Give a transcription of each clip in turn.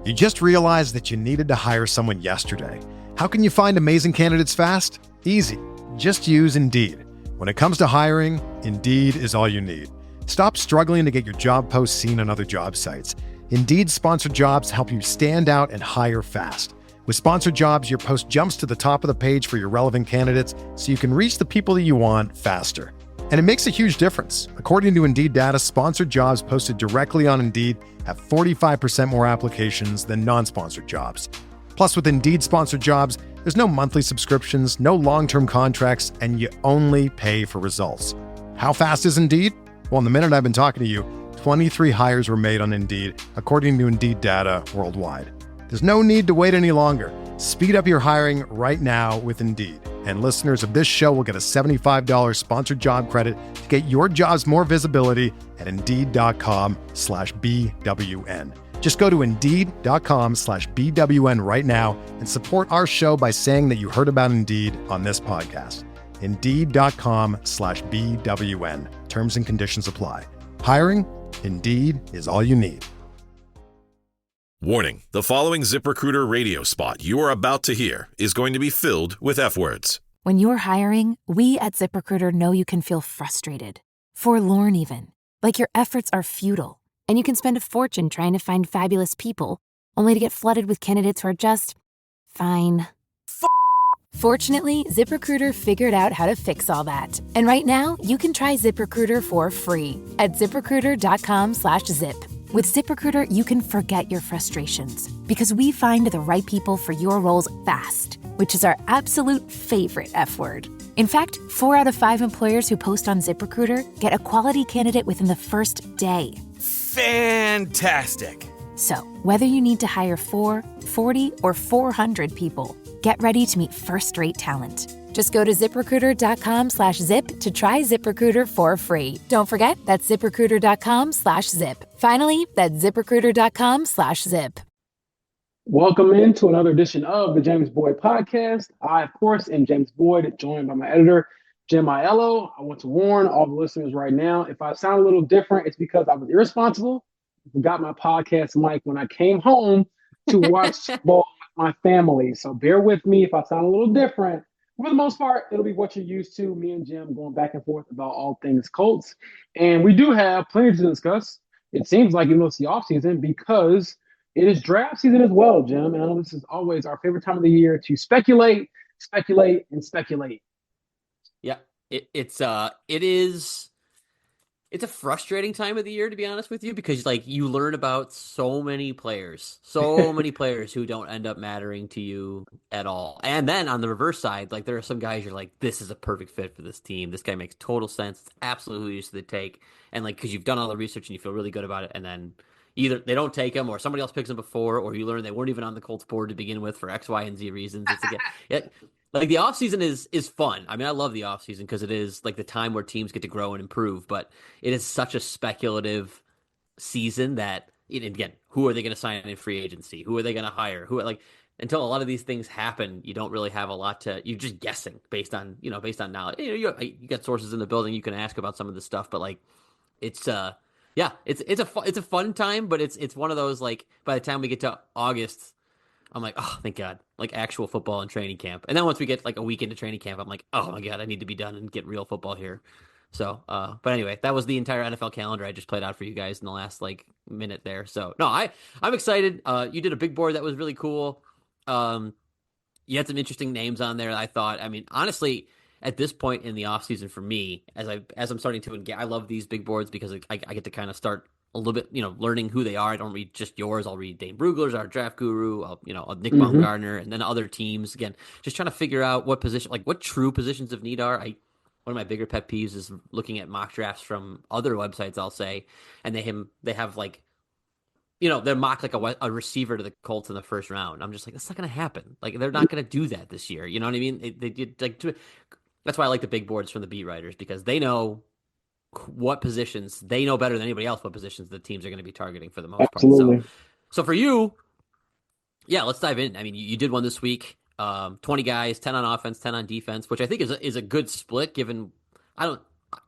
You just realized that you needed to hire someone yesterday. How can you find amazing candidates fast? Easy. Just use Indeed. When it comes to hiring, Indeed is all you need. Stop struggling to get your job posts seen on other job sites. Indeed-sponsored jobs help you stand out and hire fast. With sponsored jobs, your post jumps to the top of the page for your relevant candidates so you can reach the people that you want faster. And it makes a huge difference. According to Indeed data, sponsored jobs posted directly on Indeed have 45% more applications than non-sponsored jobs. Plus, with Indeed-sponsored jobs, there's no monthly subscriptions, no long-term contracts, and you only pay for results. How fast is Indeed? Well, in the minute I've been talking to you, 23 hires were made on Indeed, according to Indeed data worldwide. There's no need to wait any longer. Speed up your hiring right now with Indeed. And listeners of this show will get a $75 sponsored job credit to get your jobs more visibility at Indeed.com/BWN. Just go to Indeed.com/BWN right now and support our show by saying that you heard about Indeed on this podcast. Indeed.com/BWN. Terms and conditions apply. Hiring? Indeed is all you need. Warning, the following ZipRecruiter radio spot you are about to hear is going to be filled with F-words. When you're hiring, we at ZipRecruiter know you can feel frustrated, forlorn even, like your efforts are futile, and you can spend a fortune trying to find fabulous people, only to get flooded with candidates who are just fine. Fortunately, ZipRecruiter figured out how to fix all that. And right now, you can try ZipRecruiter for free at ZipRecruiter.com/zip. With ZipRecruiter, you can forget your frustrations because we find the right people for your roles fast, which is our absolute favorite F word. In fact, 4 out of 5 employers who post on ZipRecruiter get a quality candidate within the first day. Fantastic. So, whether you need to hire 4, 40, or 400 people, get ready to meet first-rate talent. Just go to ZipRecruiter.com/zip to try ZipRecruiter for free. Don't forget, that's ZipRecruiter.com/zip. Finally, that's ZipRecruiter.com/zip. Welcome into another edition of the James Boyd Podcast. I, of course, am James Boyd, joined by my editor, Jim Ayello. I want to warn all the listeners right now, if I sound a little different, it's because I was irresponsible. I forgot my podcast mic when I came home to watch football with my family. So bear with me if I sound a little different. For the most part, it'll be what you're used to, me and Jim going back and forth about all things Colts. And we do have plenty to discuss. It seems like even though it's the offseason, because it is draft season as well, Jim. And I know this is always our favorite time of the year to speculate, and speculate. Yeah, it's a frustrating time of the year, to be honest with you, because like you learn about so many players who don't end up mattering to you at all. And then on the reverse side, like there are some guys you're like, this is a perfect fit for this team. This guy makes total sense. It's absolutely used to the take. And like, because you've done all the research and you feel really good about it. And then either they don't take him or somebody else picks him before, or you learn they weren't even on the Colts board to begin with for X, Y, and Z reasons. It's again, like the offseason is fun. I mean, I love the offseason because it is like the time where teams get to grow and improve, but it is such a speculative season that, again, who are they going to sign in free agency? Who are they going to hire? Until a lot of these things happen, you don't really have a lot you're just guessing based on knowledge. You got sources in the building you can ask about some of this stuff, but like it's a fun time, but it's one of those, like, by the time we get to August, I'm like, oh, thank God, like actual football and training camp. And then once we get like a week into training camp, I'm like, oh my God, I need to be done and get real football here. So, but anyway, that was the entire NFL calendar I just played out for you guys in the last like minute there. So no, I'm excited. You did a big board that was really cool. You had some interesting names on there, I thought. I mean, honestly, at this point in the offseason for me, as I'm starting to engage, I love these big boards because I get to kind of start a little bit, learning who they are. I don't read just yours. I'll read Dane Brugler's, our draft guru, Nick Baumgartner, and then other teams. Again, just trying to figure out what true positions of need are. One of my bigger pet peeves is looking at mock drafts from other websites, I'll say, and they have like, they're mock like a receiver to the Colts in the first round. I'm just like, that's not going to happen. Like, they're not going to do that this year. You know what I mean? They did like, that's why I like the big boards from the beat writers, because they know what positions, they know better than anybody else what positions the teams are going to be targeting for the most Absolutely. part. So for you, yeah, let's dive in. I mean, you did one this week, 20 guys, 10 on offense, 10 on defense, which I think is a good split given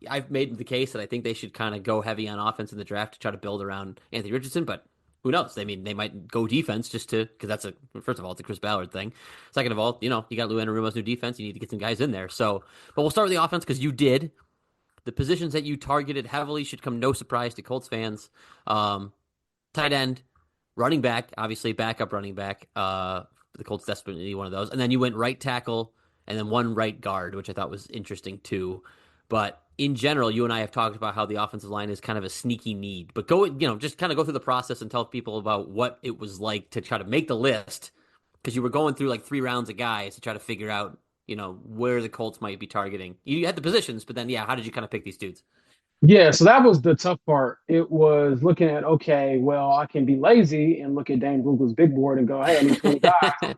I've made the case that I think they should kind of go heavy on offense in the draft to try to build around Anthony Richardson, but who knows? I mean, they might go defense just because first of all, it's a Chris Ballard thing. Second of all, you got Lou Anarumo's new defense. You need to get some guys in there. So, but we'll start with the offense because you did. The positions that you targeted heavily should come no surprise to Colts fans. Tight end, running back, obviously backup running back. The Colts desperately need one of those. And then you went right tackle and then one right guard, which I thought was interesting too. But in general, you and I have talked about how the offensive line is kind of a sneaky need. But just kind of go through the process and tell people about what it was like to try to make the list, because you were going through like 3 rounds of guys to try to figure out, where the Colts might be targeting. You had the positions, but then, how did you kind of pick these dudes? Yeah, so that was the tough part. It was looking at, okay, well, I can be lazy and look at Dane Brugler's big board and go, hey, I need 20 guys.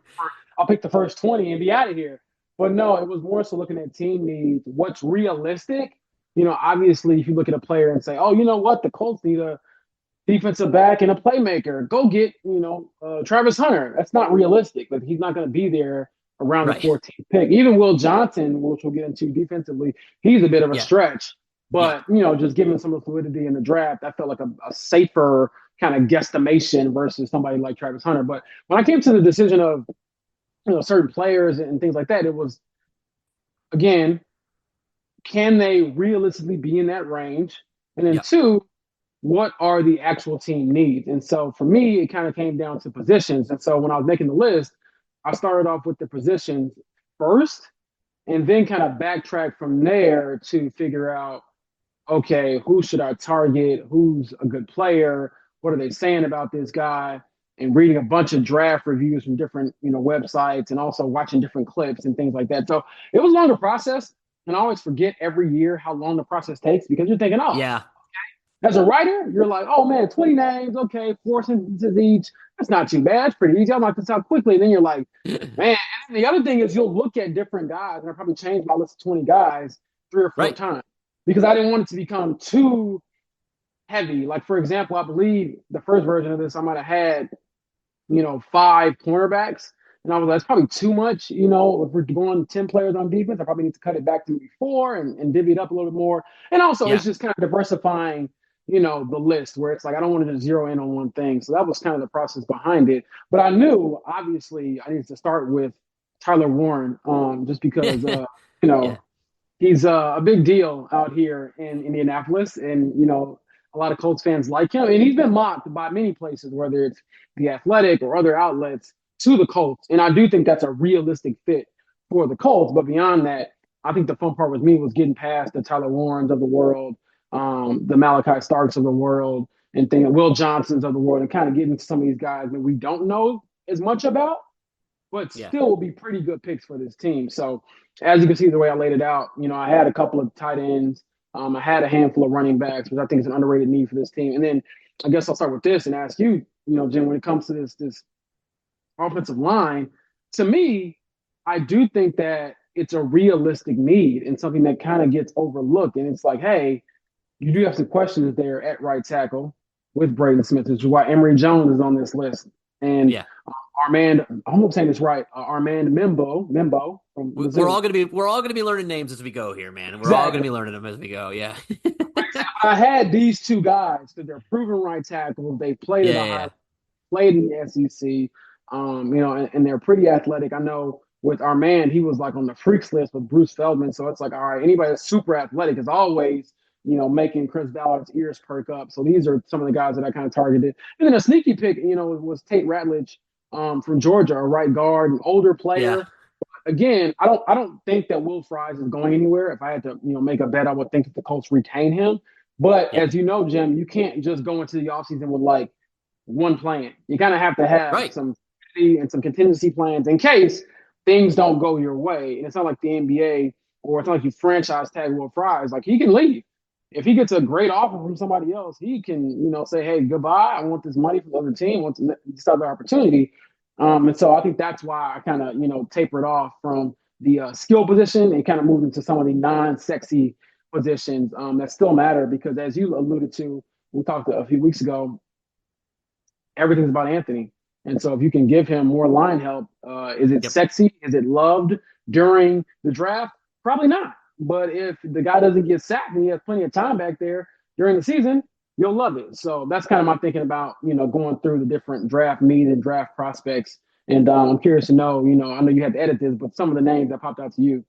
I'll pick the first 20 and be out of here. But no, it was more so looking at team needs, what's realistic. Obviously, if you look at a player and say, oh, you know what, the Colts need a defensive back and a playmaker, go get, Travis Hunter. That's not realistic, but he's not going to be there around the 14th pick. Even Will Johnson, which we'll get into defensively, he's a bit of a stretch. But, just given some of the fluidity in the draft, that felt like a safer kind of guesstimation versus somebody like Travis Hunter. But when I came to the decision of, certain players and things like that, it was, again, can they realistically be in that range? And then 2, what are the actual team needs? And so for me, it kind of came down to positions. And so when I was making the list, I started off with the positions first and then kind of backtrack from there to figure out, okay, who should I target? Who's a good player? What are they saying about this guy? And reading a bunch of draft reviews from different, websites and also watching different clips and things like that. So it was a longer process. And I always forget every year how long the process takes because you're thinking, as a writer, you're like, oh man, 20 names, okay, 4 sentences each. That's not too bad. It's pretty easy. I'll knock this out quickly. And then you're like, man. And the other thing is you'll look at different guys, and I probably changed my list of 20 guys 3 or 4 times because I didn't want it to become too heavy. Like, for example, I believe the first version of this, I might have had, 5 cornerbacks. And I was like, that's probably too much. If we're going 10 players on defense, I probably need to cut it back to maybe 4 and divvy it up a little bit more. And also, it's just kind of diversifying, the list where it's like I don't want to just zero in on one thing. So that was kind of the process behind it. But I knew, obviously, I needed to start with Tyler Warren just because, he's a big deal out here in Indianapolis. And, a lot of Colts fans like him. And he's been mocked by many places, whether it's The Athletic or other outlets, to the Colts. And I do think that's a realistic fit for the Colts. But beyond that, I think the fun part with me was getting past the Tyler Warrens of the world, the Malaki Starks of the world, and Will Johnsons of the world, and kind of getting to some of these guys that we don't know as much about, but still will be pretty good picks for this team. So as you can see, the way I laid it out, I had a couple of tight ends. I had a handful of running backs, which I think is an underrated need for this team. And then I guess I'll start with this and ask you, Jim, when it comes to this offensive line, to me, I do think that it's a realistic need and something that kind of gets overlooked. And it's like, hey, you do have some questions there at right tackle with Braden Smith, which is why Emory Jones is on this list. And Armand, I hope I'm saying this right, Armand Membo from Missouri. We're all gonna be learning names as we go here, man. And we're all gonna be learning them as we go. Yeah. I had these 2 guys because they're proven right tackles. They played at a high, played in the SEC. And they're pretty athletic. I know with Armand, he was like on the freaks list with Bruce Feldman. So it's like, all right, anybody that's super athletic is always, making Chris Ballard's ears perk up. So these are some of the guys that I kind of targeted. And then a sneaky pick, was Tate Ratledge from Georgia, a right guard, an older player. Again, I don't think that Will Fries is going anywhere. If I had to, make a bet, I would think that the Colts retain him. But as you know, Jim, you can't just go into the offseason with like one plan. You kind of have to have some and some contingency plans in case things don't go your way. And it's not like the NBA or it's not like you franchise tag Will Fries. Like, he can leave. If he gets a great offer from somebody else, he can, say, hey, goodbye. I want this money from the other team. I want this other opportunity. And so I think that's why I kind of, tapered off from the skill position and kind of moved into some of the non-sexy positions that still matter because, as you alluded to, we talked a few weeks ago, everything's about Anthony. And so if you can give him more line help, is it sexy? Is it loved during the draft? Probably not. But if the guy doesn't get sacked and he has plenty of time back there during the season, you'll love it. So that's kind of my thinking about, going through the different draft meet and draft prospects. And I'm curious to know, I know you had to edit this, but some of the names that popped out to you.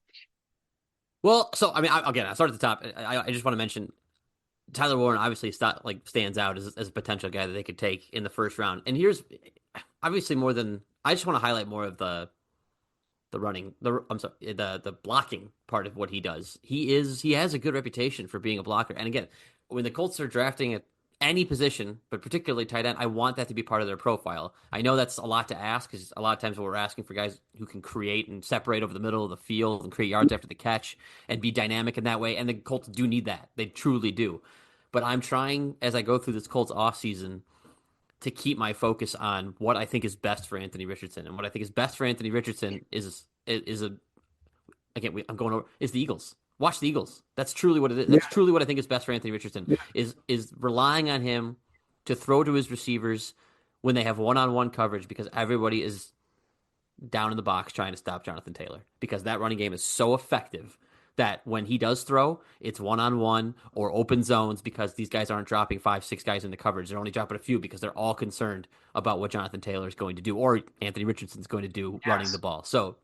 Well, so I mean, again, I start at the top. I just want to mention Tyler Warren obviously stands out as a potential guy that they could take in the first round. And here's obviously more than I just want to highlight more of the running, the blocking part of what he does. He has a good reputation for being a blocker. And again, when the Colts are drafting at any position, but particularly tight end, I want that to be part of their profile. I know that's a lot to ask because a lot of times what we're asking for guys who can create and separate over the middle of the field and create yards after the catch and be dynamic in that way. And the Colts do need that. They truly do. But I'm trying as I go through this Colts offseason to keep my focus on what I think is best for Anthony Richardson. And what I think is best for Anthony Richardson is is the Eagles. Watch the Eagles. That's truly what it is. That's truly what I think is best for Anthony Richardson is relying on him to throw to his receivers when they have one-on-one coverage because everybody is down in the box trying to stop Jonathan Taylor because that running game is so effective that when he does throw, it's one-on-one or open zones because these guys aren't dropping 5-6 guys into coverage. They're only dropping a few because they're all concerned about what Jonathan Taylor is going to do or Anthony Richardson's going to do running the ball. So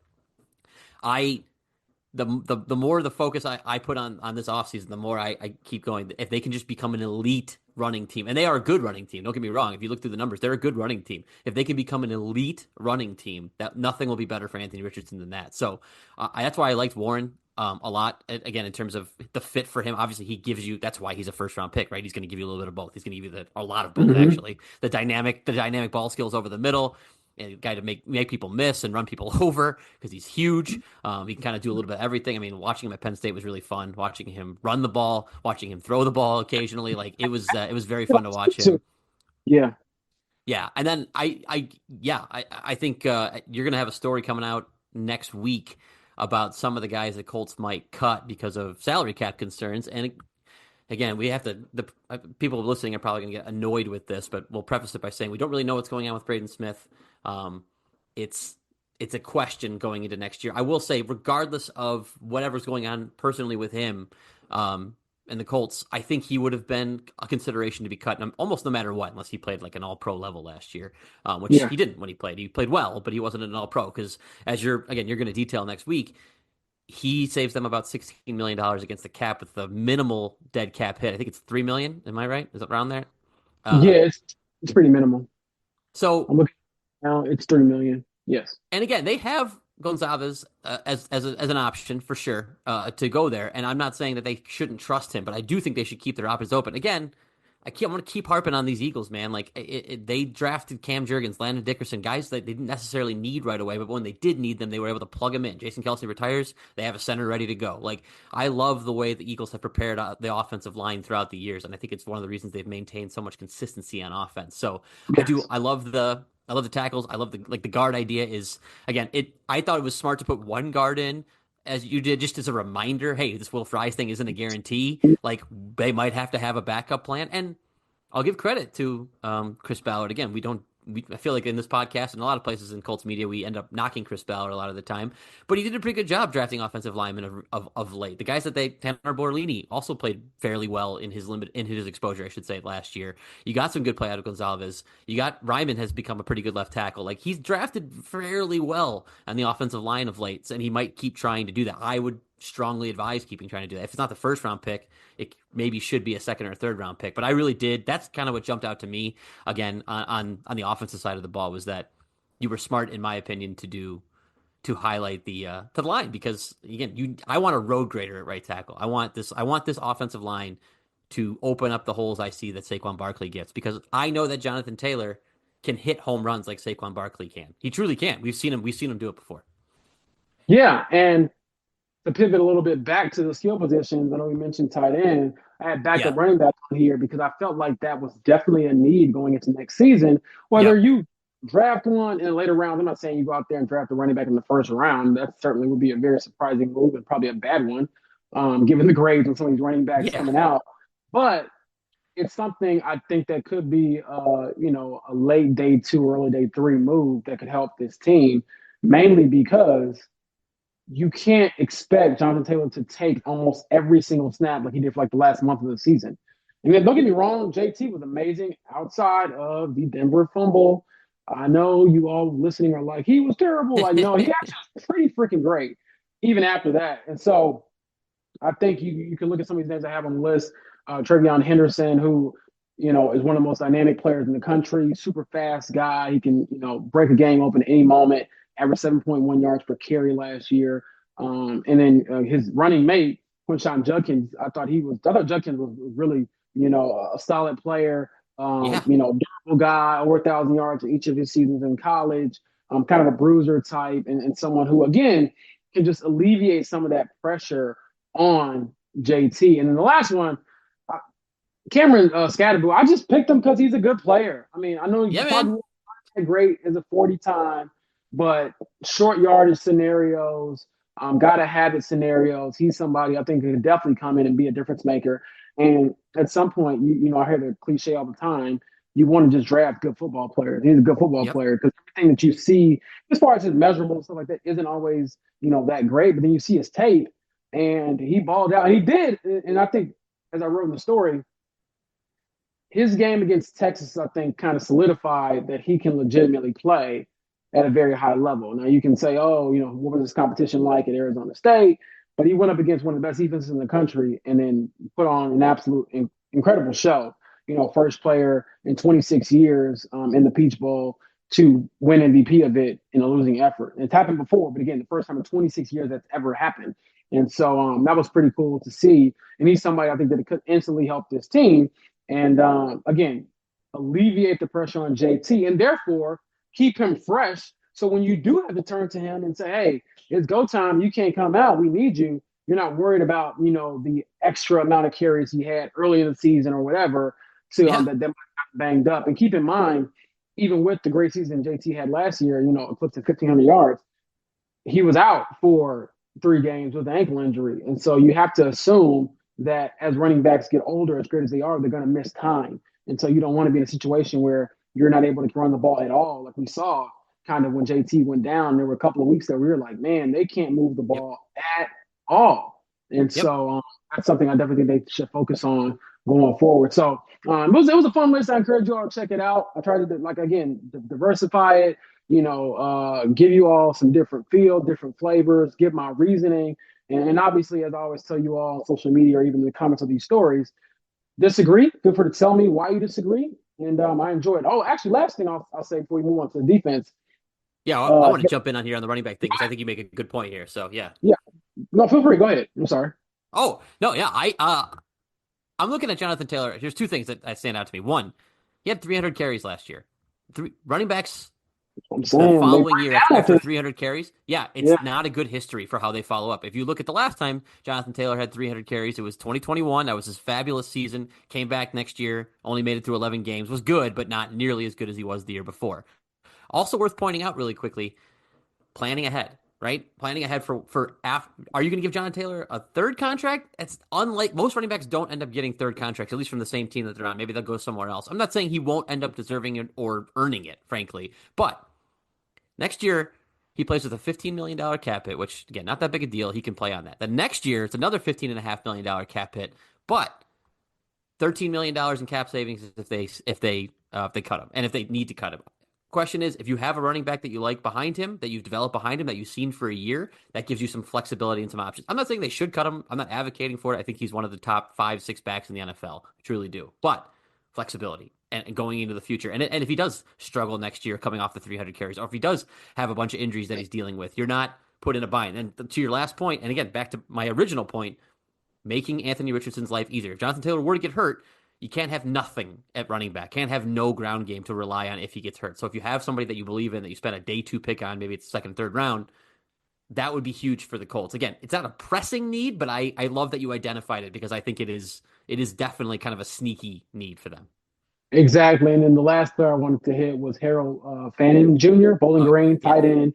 the more the focus I put on this offseason, the more I keep going. If they can just become an elite running team, and they are a good running team, don't get me wrong. If you look through the numbers, they're a good running team. If they can become an elite running team, that nothing will be better for Anthony Richardson than that. So that's why I liked Warren a lot. Again, in terms of the fit for him, obviously he gives you. That's why he's a first round pick, right? He's going to give you a little bit of both. He's going to give you a lot of both, actually. The dynamic ball skills over the middle. And a guy to make people miss and run people over because he's huge. He can kind of do a little bit of everything. I mean, watching him at Penn State was really fun. Watching him run the ball, watching him throw the ball occasionally, like it was very fun to watch him. Yeah, yeah. And then I think you're gonna have a story coming out next week about some of the guys that Colts might cut because of salary cap concerns. And again, we have to. The people listening are probably going to get annoyed with this, but we'll preface it by saying we don't really know what's going on with Braden Smith. It's a question going into next year. I will say, regardless of whatever's going on personally with him and the Colts, I think he would have been a consideration to be cut almost no matter what, unless he played like an all-pro level last year, which he didn't when he played. He played well, but he wasn't an all-pro because, as you're going to detail next week, he saves them about $16 million against the cap with the minimal dead cap hit. I think it's $3 million. Am I right? Is it around there? Yeah, it's pretty minimal. So I'm looking now. It's $3 million. Yes. And again, they have Gonzalez as an option for sure to go there. And I'm not saying that they shouldn't trust him, but I do think they should keep their options open. Again, I want to keep harping on these Eagles, man. Like they drafted Cam Jurgens, Landon Dickerson, guys that they didn't necessarily need right away, but when they did need them, they were able to plug them in. Jason Kelce retires, they have a center ready to go. Like I love the way the Eagles have prepared the offensive line throughout the years, and I think it's one of the reasons they've maintained so much consistency on offense. So I love the tackles. I love the guard idea is again. I thought it was smart to put one guard in as you did, just as a reminder, hey, this Will Fries thing isn't a guarantee. Like they might have to have a backup plan. And I'll give credit to Chris Ballard. Again, I feel like in this podcast and a lot of places in Colts media, we end up knocking Chris Ballard a lot of the time. But he did a pretty good job drafting offensive linemen of late. The guys Tanner Borlini also played fairly well in his exposure, I should say, last year. You got some good play out of Gonzalez. You got Ryman has become a pretty good left tackle. Like he's drafted fairly well on the offensive line of late, and he might keep trying to do that. I would strongly advise trying to do that. If it's not the first round pick, it maybe should be a second or third round pick. But I really did. That's kind of what jumped out to me again on the offensive side of the ball was that you were smart, in my opinion, to highlight the line because again, I want a road grader at right tackle. I want this offensive line to open up the holes I see that Saquon Barkley gets because I know that Jonathan Taylor can hit home runs like Saquon Barkley can. He truly can. We've seen him do it before. Yeah, and to pivot a little bit back to the skill positions, I know we mentioned tight end. I had backup running back on here because I felt like that was definitely a need going into next season. Whether you draft one in a later round, I'm not saying you go out there and draft a running back in the first round. That certainly would be a very surprising move and probably a bad one, given the grades on some of these running backs coming out. But it's something I think that could be, a late day 2, early day 3 move that could help this team, mainly because you can't expect Jonathan Taylor to take almost every single snap like he did for like the last month of the season. And then don't get me wrong, JT was amazing outside of the Denver fumble. I know you all listening are like, he was terrible. Like, no, he actually was pretty freaking great even after that. And so I think you can look at some of these names I have on the list. Trevion Henderson, who, is one of the most dynamic players in the country, super fast guy. He can, break a game open at any moment, averaged 7.1 yards per carry last year. And then his running mate, Quinshon Judkins, I thought Judkins was really, a solid player, Yeah. durable guy, over 1,000 yards in each of his seasons in college, kind of a bruiser type, and someone who, again, can just alleviate some of that pressure on JT. And then the last one, Cameron Scatterbo, I just picked him because he's a good player. I mean, I know he's probably not great as a 40 time, but short yardage scenarios, gotta have it scenarios. He's somebody I think could definitely come in and be a difference maker. And at some point, I hear the cliche all the time. You want to just draft good football players. He's a good football player because everything that you see, as far as his measurable stuff like that, isn't always that great. But then you see his tape, and he balled out. And he did. And I think, as I wrote in the story, his game against Texas, I think, kind of solidified that he can legitimately play at a very high level. Now, you can say, oh, what was his competition like at Arizona State? But he went up against one of the best defenses in the country and then put on an absolute incredible show. First player in 26 years in the Peach Bowl to win MVP of it in a losing effort. And it's happened before, but again, the first time in 26 years that's ever happened. And so that was pretty cool to see. And he's somebody I think that could instantly help this team. And again, alleviate the pressure on JT and therefore keep him fresh. So when you do have to turn to him and say, hey, it's go time, you can't come out, we need you. You're not worried about, the extra amount of carries he had early in the season or whatever. So that might got banged up. And keep in mind, even with the great season JT had last year, eclipsed 1,500 yards, he was out for 3 games with an ankle injury. And so you have to assume that as running backs get older, as great as they are, they're going to miss time. And so you don't want to be in a situation where you're not able to run the ball at all. Like we saw kind of when JT went down, there were a couple of weeks that we were like, man, they can't move the ball at all. And so that's something I definitely think they should focus on going forward. So it was a fun list. I encourage you all to check it out. I tried to, diversify it, give you all some different feel, different flavors, give my reasoning. And obviously, as I always tell you all on social media or even in the comments of these stories, disagree. Feel free to tell me why you disagree. And I enjoy it. Oh, actually, last thing I'll say before we move on to the defense. Yeah, I want to jump in on here on the running back thing because I think you make a good point here. So, yeah. Yeah. No, feel free. Go ahead. I'm sorry. Oh, no, yeah. I'm looking at Jonathan Taylor. Here's 2 things that stand out to me. One, he had 300 carries last year. Running backs the following year after 300 carries. Yeah, it's not a good history for how they follow up. If you look at the last time Jonathan Taylor had 300 carries, it was 2021. That was his fabulous season. Came back next year, only made it through 11 games. Was good, but not nearly as good as he was the year before. Also worth pointing out really quickly, planning ahead, right? Planning ahead for after. Are you going to give Jonathan Taylor a 3rd contract? It's unlike most running backs don't end up getting 3rd contracts, at least from the same team that they're on. Maybe they'll go somewhere else. I'm not saying he won't end up deserving it or earning it, frankly. But next year, he plays with a $15 million cap hit, which, again, not that big a deal. He can play on that. The next year, it's another $15.5 million cap hit, but $13 million in cap savings if they cut him and if they need to cut him. Question is, if you have a running back that you like behind him, that you've developed behind him, that you've seen for a year, that gives you some flexibility and some options. I'm not saying they should cut him. I'm not advocating for it. I think he's one of the top 5-6 backs in the NFL. I truly do. But flexibility and going into the future. And if he does struggle next year coming off the 300 carries, or if he does have a bunch of injuries that he's dealing with, you're not put in a bind. And to your last point, and again, back to my original point, making Anthony Richardson's life easier. If Jonathan Taylor were to get hurt, you can't have nothing at running back. Can't have no ground game to rely on if he gets hurt. So if you have somebody that you believe in, that you spend a day 2 pick on, maybe it's 2nd, 3rd round, that would be huge for the Colts. Again, it's not a pressing need, but I love that you identified it because I think it is definitely kind of a sneaky need for them. Exactly. And then the last player I wanted to hit was Harold Fannin Jr., Bowling Green, tight end.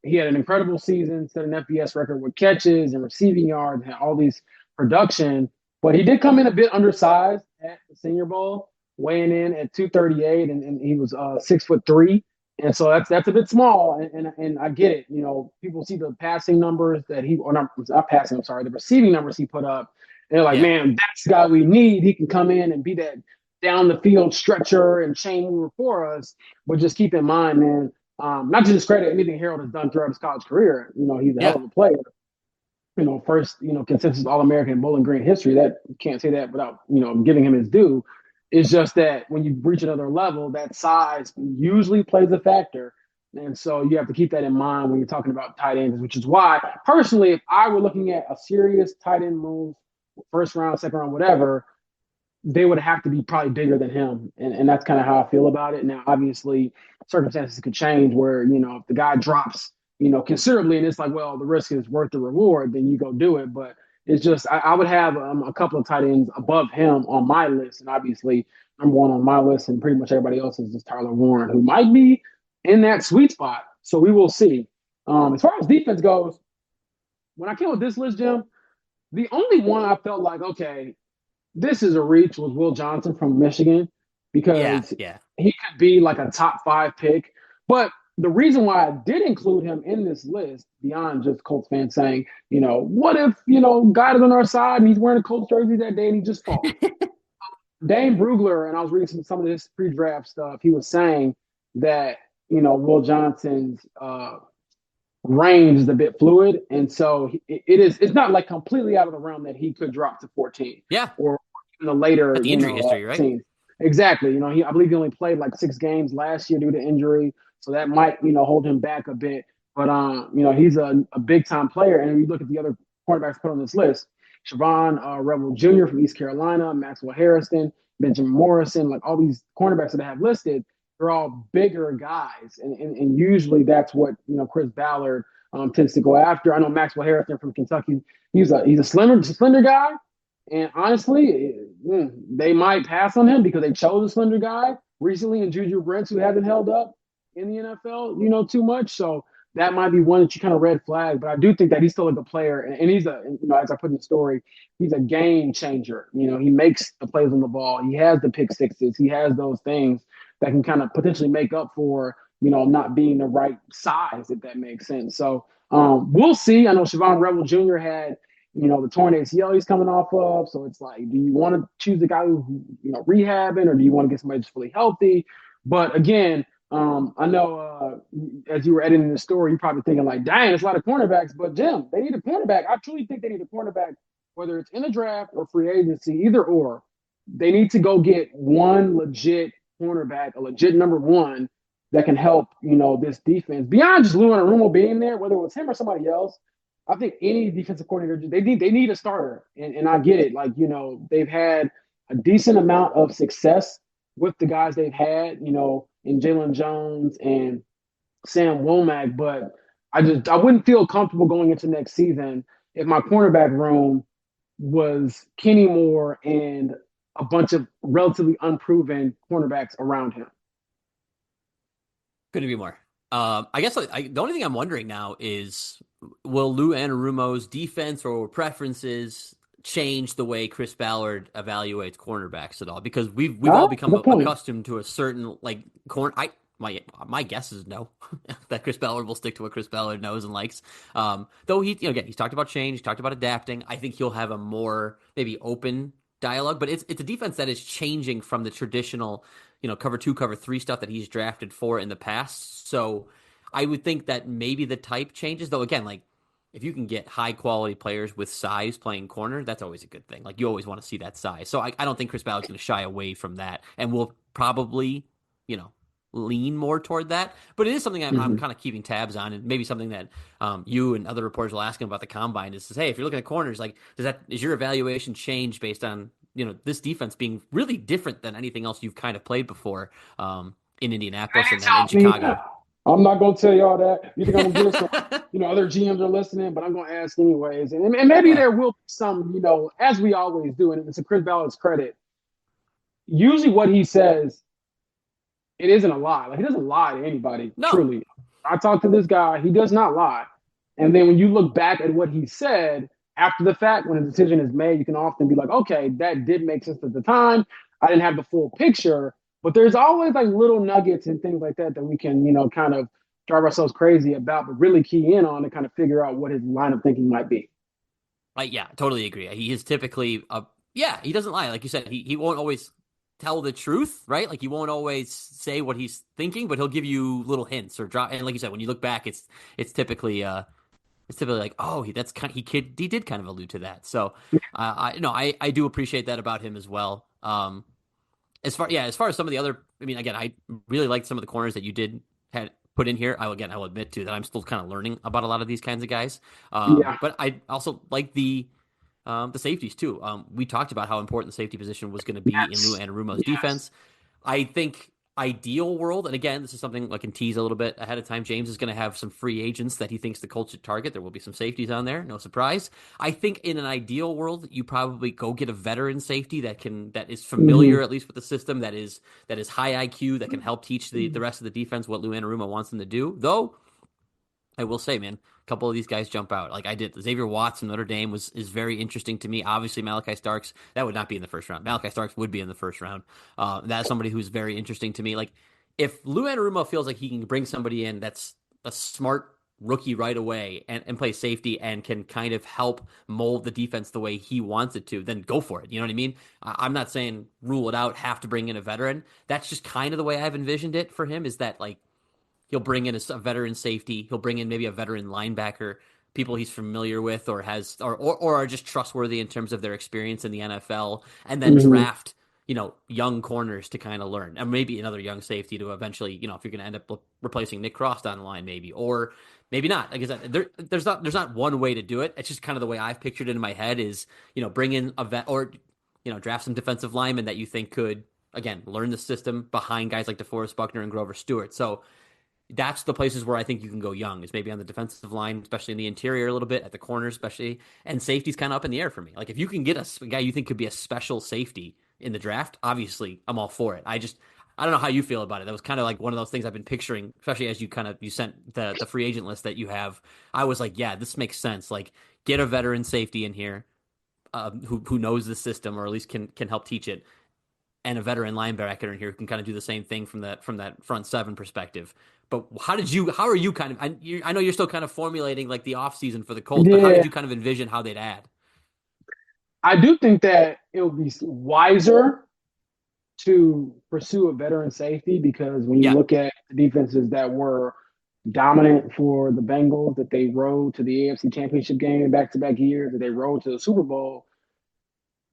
He had an incredible season, set an FBS record with catches and receiving yards, had all these production. But he did come in a bit undersized at the Senior Bowl, weighing in at 238, and he was 6'3". And so that's a bit small, and I get it. People see the passing numbers that the receiving numbers he put up, And they're like, Yeah. man, that's the guy we need. He can come in and be that down the field stretcher and chain mover for us. But just keep in mind, man, not to discredit anything Harold has done throughout his college career. He's a hell Yeah. of a player. First, consensus All-American in Bowling Green history. That you can't say that without, giving him his due. It's just that when you reach another level, that size usually plays a factor. And so you have to keep that in mind when you're talking about tight ends, which is why, personally, if I were looking at a serious tight end move, first round, second round, whatever, they would have to be probably bigger than him. And that's kind of how I feel about it. Now, obviously, circumstances could change where, if the guy drops, considerably and it's like, well, the risk is worth the reward, then you go do it. But it's just, I would have a couple of tight ends above him on my list. And obviously, number one on my list and pretty much everybody else is just Tyler Warren, who might be in that sweet spot. So we will see. As far as defense goes, when I came with this list, Jim, the only one I felt like, okay, this is a reach was Will Johnson from Michigan because Yeah. he could be like a top 5 pick. But the reason why I did include him in this list, beyond just Colts fans saying, what if, God is on our side and he's wearing a Colts jersey that day and he just falls. Dane Brugler, and I was reading some of this pre-draft stuff, he was saying that, Will Johnson's range is a bit fluid. And so it's not like completely out of the realm that he could drop to 14. Yeah. Or in the later, At the injury history, right? team. Exactly. I believe he only played like 6 games last year due to injury. So that might, hold him back a bit. But, he's a big time player. And when you look at the other cornerbacks put on this list, Siobhan Rebel Jr. from East Carolina, Maxwell Harrison, Benjamin Morrison, like all these cornerbacks that I have listed, they're all bigger guys. And usually that's what, Chris Ballard tends to go after. I know Maxwell Harrison from Kentucky, he's a slender guy. And honestly, they might pass on him because they chose a slender guy recently in Juju Brents, who hasn't held up in the NFL, too much. So that might be one that you kind of red flag. But I do think that he's still a good player. And he's as I put in the story, he's a game changer. He makes the plays on the ball. He has the pick sixes. He has those things that can kind of potentially make up for, not being the right size, if that makes sense. So we'll see. I know Siobhan Rebel Jr. had, the torn ACL he's coming off of. So it's like, do you want to choose the guy who's, rehabbing, or do you want to get somebody just fully healthy? But again, I know as you were editing the story, you're probably thinking like, dang, it's a lot of cornerbacks. But Jim, they need a cornerback. I truly think they need a cornerback, whether it's in the draft or free agency, either or. They need to go get one legit cornerback, a legit number one that can help, this defense. Beyond just Lou Anarumo being there, whether it was him or somebody else, I think any defensive coordinator, they need a starter. And I get it. Like, they've had a decent amount of success with the guys they've had, in Jalen Jones and Sam Womack. But I wouldn't feel comfortable going into next season if my cornerback room was Kenny Moore and a bunch of relatively unproven cornerbacks around him. Couldn't be more. I guess the only thing I'm wondering now is, will Lou Anarumo's defense or preferences change the way Chris Ballard evaluates cornerbacks at all? Because we've all become accustomed to a certain my guess is no, that Chris Ballard will stick to what Chris Ballard knows and likes. Though he's talked about change, he's talked about adapting. I think he'll have a more maybe open dialogue, but it's a defense that is changing from the traditional, cover 2, cover 3 stuff that he's drafted for in the past. So I would think that maybe the type changes, though. Again, like if you can get high quality players with size playing corner, that's always a good thing. Like you always want to see that size. So I don't think Chris Ballard's going to shy away from that, and will probably, lean more toward that. But it is something I'm kind of keeping tabs on, and maybe something that you and other reporters will ask him about the combine is, hey, if you're looking at corners, like is your evaluation change based on this defense being really different than anything else you've kind of played before in Indianapolis and then in Chicago? I'm not going to tell y'all that. You think I'm going to get some, other GMs are listening, but I'm going to ask anyways. And maybe there will be some, as we always do, and it's to Chris Ballard's credit, usually what he says, it isn't a lie. Like, he doesn't lie to anybody, truly. I talked to this guy. He does not lie. And then when you look back at what he said after the fact, when a decision is made, you can often be like, okay, that did make sense at the time. I didn't have the full picture. But there's always like little nuggets and things like that we can, kind of drive ourselves crazy about, but really key in on to kind of figure out what his line of thinking might be. Yeah, totally agree. He is typically he doesn't lie. Like you said, he won't always tell the truth, right? Like he won't always say what he's thinking, but he'll give you little hints or drop. And like you said, when you look back, it's typically like, oh, he did kind of allude to that. So I do appreciate that about him as well. As far as some of the other, I mean, again, I really liked some of the corners that you did had put in here. I will admit too that I'm still kind of learning about a lot of these kinds of guys. Yeah. But I also like the safeties too. We talked about how important the safety position was going to be in Lou Yes. Anarumo's Yes. defense. I think ideal world, and again, this is something I can tease a little bit ahead of time. James is going to have some free agents that he thinks the Colts should target. There will be some safeties on there, no surprise. I think in an ideal world, you probably go get a veteran safety that is familiar at least with the system, that is high IQ, that can help teach the rest of the defense what Lou Anarumo wants them to do. Though I will say, man, a couple of these guys jump out. Like I did, Xavier Watts from Notre Dame is very interesting to me. Obviously, Malaki Starks, that would not be in the first round. Malaki Starks would be in the first round. That's somebody who's very interesting to me. Like if Lou Anarumo feels like he can bring somebody in that's a smart rookie right away and play safety and can kind of help mold the defense the way he wants it to, then go for it. You know what I mean? I'm not saying rule it out, have to bring in a veteran. That's just kind of the way I've envisioned it for him, is that like he'll bring in a veteran safety. He'll bring in maybe a veteran linebacker, people he's familiar with or are just trustworthy in terms of their experience in the NFL, and then Hmm. draft, young corners to kind of learn, and maybe another young safety to eventually, if you're going to end up replacing Nick Cross down the line, maybe, or maybe not. Like I said, there's not one way to do it. It's just kind of the way I've pictured it in my head is, bring in a vet or, draft some defensive linemen that you think could, again, learn the system behind guys like DeForest Buckner and Grover Stewart. So that's the places where I think you can go young, is maybe on the defensive line, especially in the interior a little bit, at the corners especially, and safety's kind of up in the air for me. Like if you can get a guy you think could be a special safety in the draft, obviously I'm all for it. I don't know how you feel about it. That was kind of like one of those things I've been picturing, especially as you sent the free agent list that you have. I was like, yeah, this makes sense. Like get a veteran safety in here, who knows the system or at least can help teach it, and a veteran linebacker in here who can kind of do the same thing from that front seven perspective. But how are you kind of, I know you're still kind of formulating like the offseason for the Colts, but how Yeah. did you kind of envision how they'd add? I do think that it would be wiser to pursue a veteran safety, because when you Yeah. look at the defenses that were dominant for the Bengals, that they rode to the AFC Championship game back to back years, that they rode to the Super Bowl,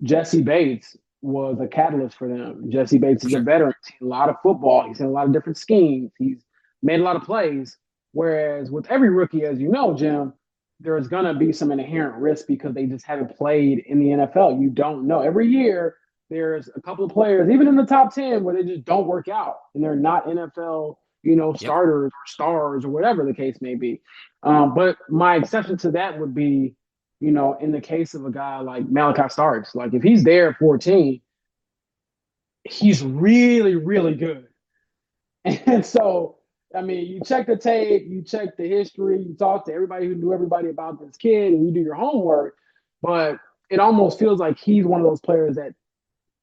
Jesse Bates was a catalyst for them. Jesse Bates For is a sure. veteran. He's seen a lot of football. He's seen a lot of different schemes. He's made a lot of plays. Whereas with every rookie, as you know, Jim, there's going to be some inherent risk because they just haven't played in the NFL. You don't know. Every year, there's a couple of players, even in the top 10, where they just don't work out and they're not NFL, Yep. starters or stars or whatever the case may be. But my exception to that would be, in the case of a guy like Malaki Starks, like if he's there at 14, he's really, really good. And so, I mean, you check the tape, you check the history, you talk to everybody who knew everybody about this kid, and you do your homework. But it almost feels like he's one of those players that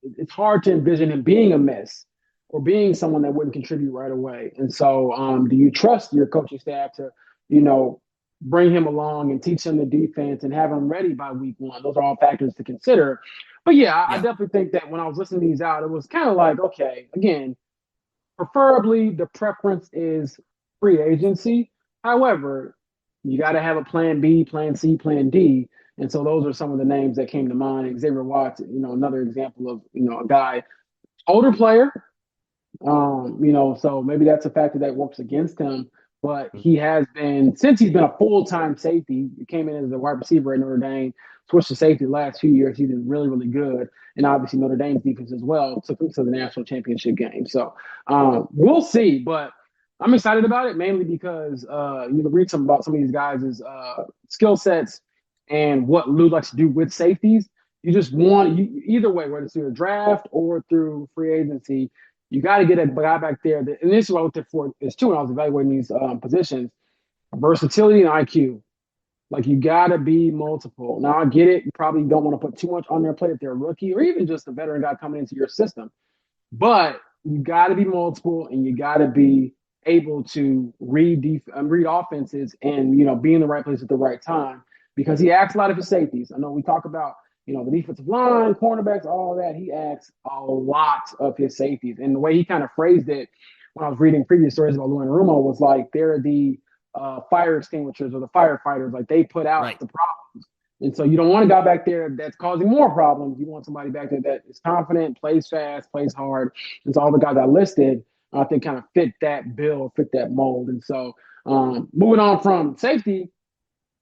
it's hard to envision him being a miss or being someone that wouldn't contribute right away. And so, do you trust your coaching staff to, you know, bring him along and teach him the defense and have him ready by week one? Those are all factors to consider. But yeah, I Yeah. definitely think that when I was listening to these out, it was kind of like, okay, again, preferably the preference is free agency. However, you got to have a plan B, plan C, plan D. And so those are some of the names that came to mind. Xavier Watts, another example of, a guy, older player, so maybe that's a factor that works against him. But he has been, since he's been a full-time safety, he came in as a wide receiver at Notre Dame, switched to safety the last few years. He's been really, really good. And obviously Notre Dame's defense as well took him to the national championship game. So we'll see. But I'm excited about it, mainly because you read some about some of these guys' skill sets and what Lou likes to do with safeties. You just want, either way, whether it's through a draft or through free agency, you got to get a guy back there. And this is what I looked at for is too when I was evaluating these positions: versatility and IQ. Like you got to be multiple. Now I get it. You probably don't want to put too much on their plate if they're a rookie or even just a veteran guy coming into your system. But you got to be multiple, and you got to be able to read offenses and be in the right place at the right time. because he asks a lot of his safeties. I know we talk about, the defensive line, cornerbacks, all that. He asks a lot of his safeties. And the way he kind of phrased it when I was reading previous stories about Lou Rumo was like they're the fire extinguishers or the firefighters. Like they put out the problems. And so you don't want a guy back there that's causing more problems. You want somebody back there that is confident, plays fast, plays hard. And so all the guys I listed, I think kind of fit that bill, fit that mold. And so moving on from safety,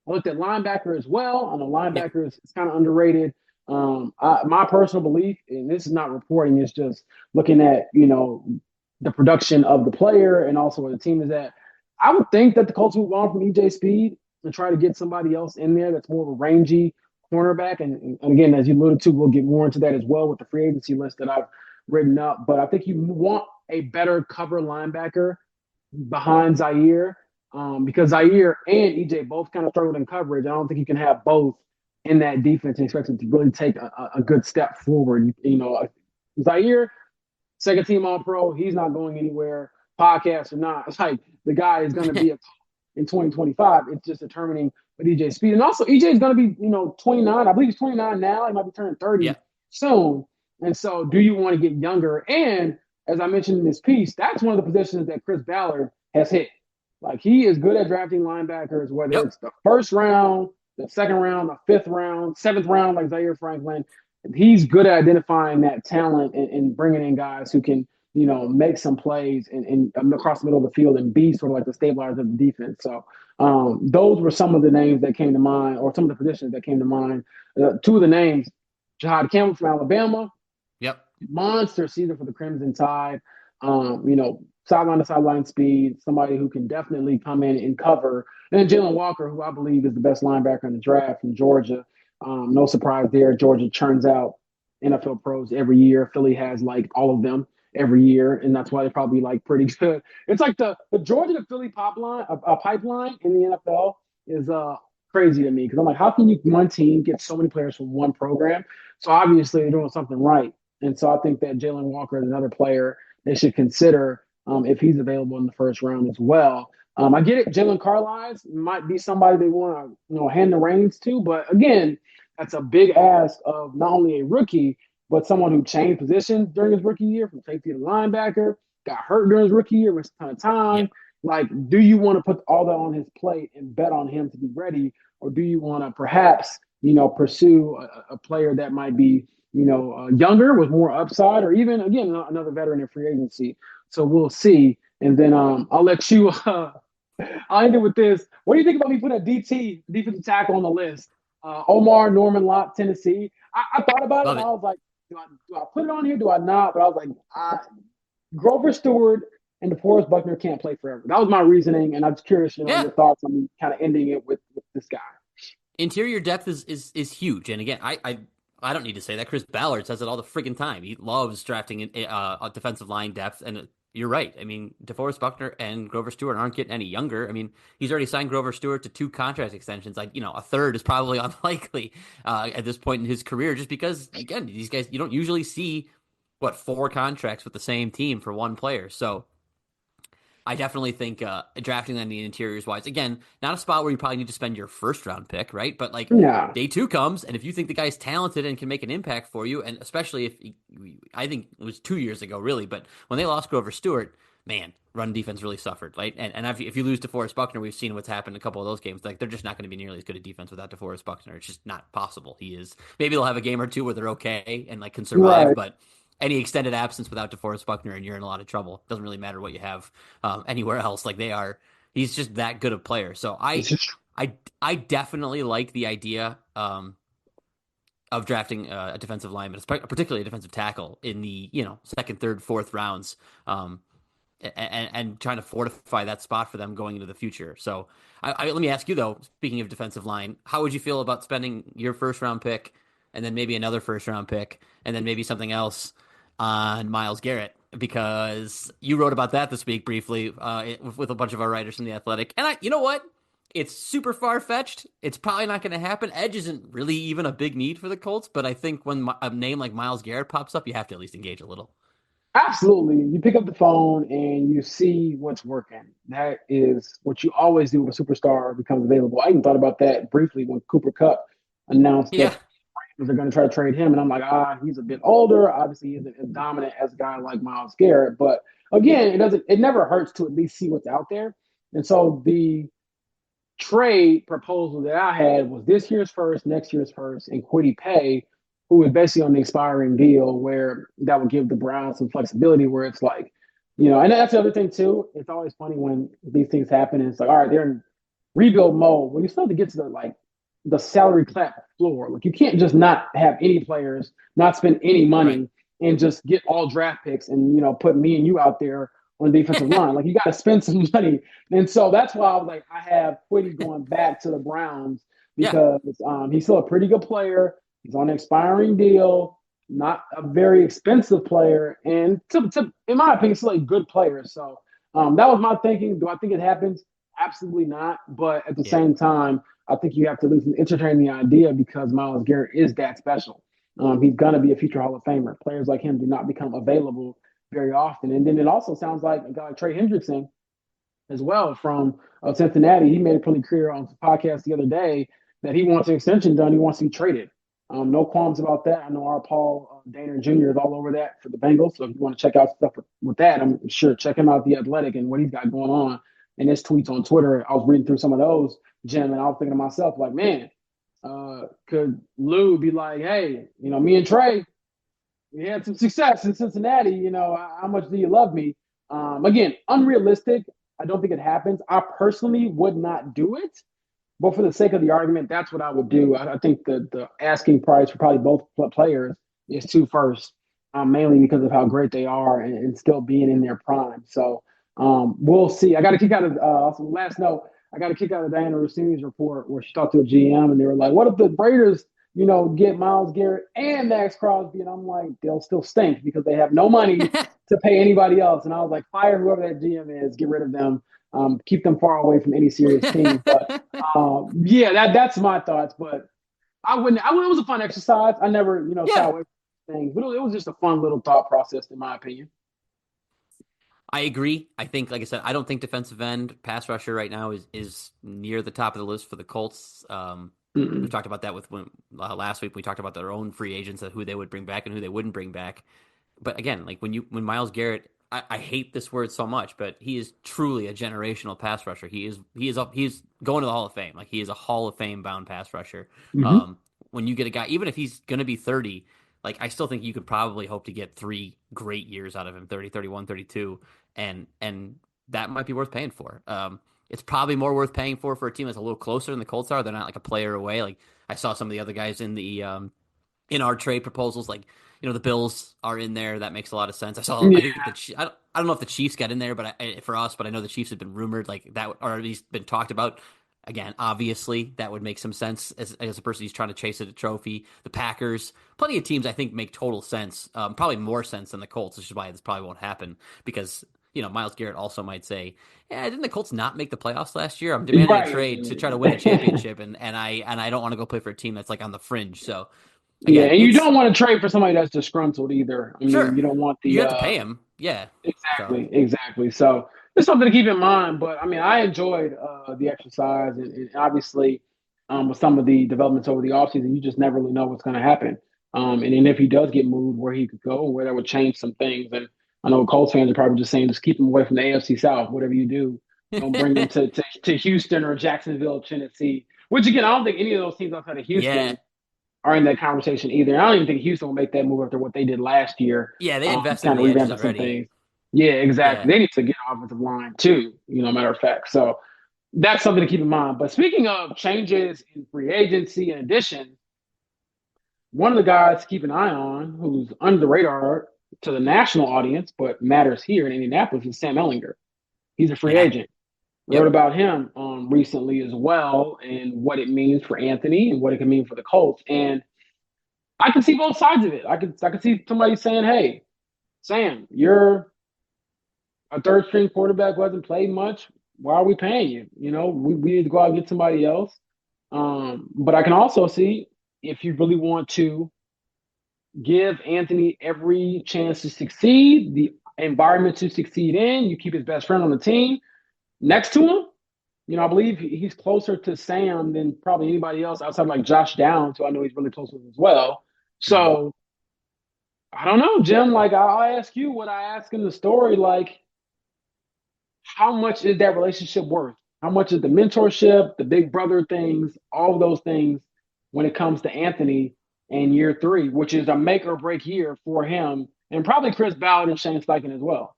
I looked at linebacker as well. On the linebackers, it's kind of underrated. My personal belief, and this is not reporting, it's just looking at, the production of the player and also where the team is at. I would think that the Colts move on from EJ Speed and try to get somebody else in there that's more of a rangy cornerback. And again, as you alluded to, we'll get more into that as well with the free agency list that I've written up. But I think you want a better cover linebacker behind Zaire because Zaire and EJ both kind of struggled in coverage. I don't think you can have both in that defense and expect them to really take a good step forward. Zaire, second team All-Pro, he's not going anywhere, podcast or not. It's like the guy is going to be in 2025. It's just determining with EJ Speed. And also, EJ is going to be, 29. I believe he's 29 now. He might be turning 30 soon. And so do you want to get younger? And as I mentioned in this piece, that's one of the positions that Chris Ballard has hit. Like he is good at drafting linebackers, whether it's the first round, the second round, the fifth round, seventh round, like Zaire Franklin. He's good at identifying that talent and bringing in guys who can, make some plays and across the middle of the field and be sort of like the stabilizer of the defense. So those were some of the names that came to mind, or some of the positions that came to mind. Two of the names, Jahad Campbell from Alabama. Monster season for the Crimson Tide. Sideline to sideline speed, somebody who can definitely come in and cover. And then Jalen Walker, who I believe is the best linebacker in the draft from Georgia. No surprise there. Georgia churns out NFL pros every year. Philly has like all of them every year, and that's why they're probably like pretty good. It's like the Georgia to Philly pipeline in the NFL is crazy to me because I'm like, how can one team get so many players from one program? So obviously they're doing something right. And so I think that Jalen Walker is another player they should consider if he's available in the first round as well. I get it. Jalen Carlisle might be somebody they want to hand the reins to. But again, that's a big ask of not only a rookie, but someone who changed positions during his rookie year from safety to linebacker, got hurt during his rookie year, missed a ton of time. Like, do you want to put all that on his plate and bet on him to be ready? Or do you want to perhaps, pursue a player that might be younger with more upside, or even, again, another veteran in free agency. So we'll see. And then I'll let you I'll end it with this. What do you think about me putting a defensive tackle on the list? Omar Norman Lott, Tennessee. I thought about it, and I was like, do I put it on here? Do I not? But I was like, Grover Stewart and DeForest Buckner can't play forever. That was my reasoning, and I'm just curious, your thoughts on me kind of ending it with this guy. Interior depth is huge. And again, I don't need to say that. Chris Ballard says it all the friggin' time. He loves drafting a defensive line depth, and you're right. I mean, DeForest Buckner and Grover Stewart aren't getting any younger. I mean, he's already signed Grover Stewart to 2 contract extensions. Like, a third is probably unlikely at this point in his career, just because, again, these guys, you don't usually see, 4 contracts with the same team for one player. So I definitely think drafting on the interiors wise, again, not a spot where you probably need to spend your first round pick, right? But day 2 comes, and if you think the guy's talented and can make an impact for you, and especially if I think it was 2 years ago, really, but when they lost Grover Stewart, man, run defense really suffered, right? And if you lose DeForest Buckner, we've seen what's happened in a couple of those games. Like, they're just not going to be nearly as good a defense without DeForest Buckner. It's just not possible. Maybe they'll have a game or two where they're okay and can survive, right. But any extended absence without DeForest Buckner, and you're in a lot of trouble. Doesn't really matter what you have anywhere else. Like, he's just that good a player. So I definitely like the idea of drafting a defensive lineman, particularly a defensive tackle in the second, third, fourth rounds, and trying to fortify that spot for them going into the future. So let me ask you though, speaking of defensive line, how would you feel about spending your first round pick and then maybe another first round pick and then maybe something else on Myles Garrett, because you wrote about that this week briefly with a bunch of our writers from The Athletic. And you know what? It's super far-fetched. It's probably not going to happen. Edge isn't really even a big need for the Colts, but I think when a name like Myles Garrett pops up, you have to at least engage a little. Absolutely. You pick up the phone and you see what's working. That is what you always do when a superstar becomes available. I even thought about that briefly when Cooper Kupp announced that Yeah, they're going to try to trade him. And I'm like, he's a bit older. Obviously, he isn't as dominant as a guy like Myles Garrett. But again, it never hurts to at least see what's out there. And so the trade proposal that I had was this year's first, next year's first, and Kwity Paye, who was basically on the expiring deal where that would give the Browns some flexibility where it's like, and that's the other thing too. It's always funny when these things happen and it's like, all right, they're in rebuild mode. Well, you still have to get to the salary cap floor. Like you can't just not have any players, not spend any right. money, and just get all draft picks and put me and you out there on the defensive line. Like you got to spend some money, and so that's why I was like, I have Kwity going back to the Browns Yeah, because he's still a pretty good player. He's on an expiring deal, not a very expensive player, and in my opinion, still a good player. So that was my thinking. Do I think it happens? Absolutely not. But at the yeah, same time, I think you have to at least entertain the idea because Myles Garrett is that special. He's going to be a future Hall of Famer. Players like him do not become available very often. And then it also sounds like a guy like Trey Hendrickson as well from Cincinnati. He made a pretty clear on the podcast the other day that he wants an extension done. He wants to be traded. No qualms about that. I know our Paul Dana Jr. is all over that for the Bengals. So if you want to check out stuff with that, I'm sure check him out, The Athletic, and what he's got going on and his tweets on Twitter. I was reading through some of those, Jim, and I was thinking to myself, like, man, could Lou be like, hey, me and Trey, we had some success in Cincinnati. How much do you love me? Again, unrealistic. I don't think it happens. I personally would not do it, but for the sake of the argument, that's what I would do. I think the asking price for probably both players is two first, mainly because of how great they are and still being in their prime. So we'll see. I got a kick out of last note. I got a kick out of Diana Rossini's report where she talked to a GM and they were like, "What if the Raiders, get Myles Garrett and Max Crosby?" And I'm like, "They'll still stink because they have no money to pay anybody else." And I was like, "Fire whoever that GM is, get rid of them, keep them far away from any serious team." But yeah, that's my thoughts. But I wouldn't. It was a fun exercise. I never, shy yeah. away from things, but it was just a fun little thought process, in my opinion. I agree. I think, like I said, I don't think defensive end pass rusher right now is near the top of the list for the Colts. We Mm-mm. talked about that with last week. We talked about their own free agents, who they would bring back and who they wouldn't bring back. But again, like when Myles Garrett, I hate this word so much, but he is truly a generational pass rusher. He's going to the Hall of Fame. Like he is a Hall of Fame bound pass rusher. Mm-hmm. Um, when you get a guy, even if he's going to be 30, like I still think you could probably hope to get 3 great years out of him, 30, 31, 32, and that might be worth paying for. It's probably more worth paying for a team that's a little closer than the Colts are. They're not like a player away. Like I saw some of the other guys in our trade proposals, like the Bills are in there. That makes a lot of sense. I Yeah, think I don't know if the Chiefs got in there, but for us, but I know the Chiefs have been rumored like that, or at least been talked about. Again, obviously, that would make some sense as a person who's trying to chase a trophy. The Packers, plenty of teams, I think, make total sense. Probably more sense than the Colts, which is why this probably won't happen because Myles Garrett also might say, "Yeah, didn't the Colts not make the playoffs last year? I'm demanding a trade to try to win a right. championship, and I don't want to go play for a team that's like on the fringe." So Yeah, again, and you it's don't want to trade for somebody that's disgruntled either. I mean, sure you don't want you the have to pay him, yeah. So exactly. So it's something to keep in mind. But I mean, I enjoyed the exercise, and obviously, with some of the developments over the offseason, you just never really know what's going to happen. And then if he does get moved, where he could go, where that would change some things. And I know Colts fans are probably just saying, just keep him away from the AFC South. Whatever you do, don't bring him to Houston or Jacksonville, Tennessee. Which again, I don't think any of those teams outside of yeah, Houston are in that conversation either. I don't even think Houston will make that move after what they did last year, yeah, they invested in kind of the edges revamping some already. things. Yeah, exactly. Yeah, They need to get an offensive line too, matter of fact. So that's something to keep in mind. But speaking of changes in free agency, in addition, one of the guys to keep an eye on who's under the radar to the national audience, but matters here in Indianapolis is Sam Ehlinger. He's a free yeah, agent. Wrote yep. about him recently as well and what it means for Anthony and what it can mean for the Colts. And I can see both sides of it. I could see somebody saying, "Hey, Sam, you're a third string quarterback who hasn't played much. Why are we paying you? We need to go out and get somebody else." But I can also see if you really want to give Anthony every chance to succeed, the environment to succeed in. You keep his best friend on the team next to him. I believe he's closer to Sam than probably anybody else outside like Josh Downs, who I know he's really close with as well. Mhm. So I don't know, Jim. Like I'll ask you what I ask in the story. Like, how much is that relationship worth? How much is the mentorship, the big brother things, all of those things when it comes to Anthony in year 3, which is a make or break year for him and probably Chris Ballard and Shane Steichen as well.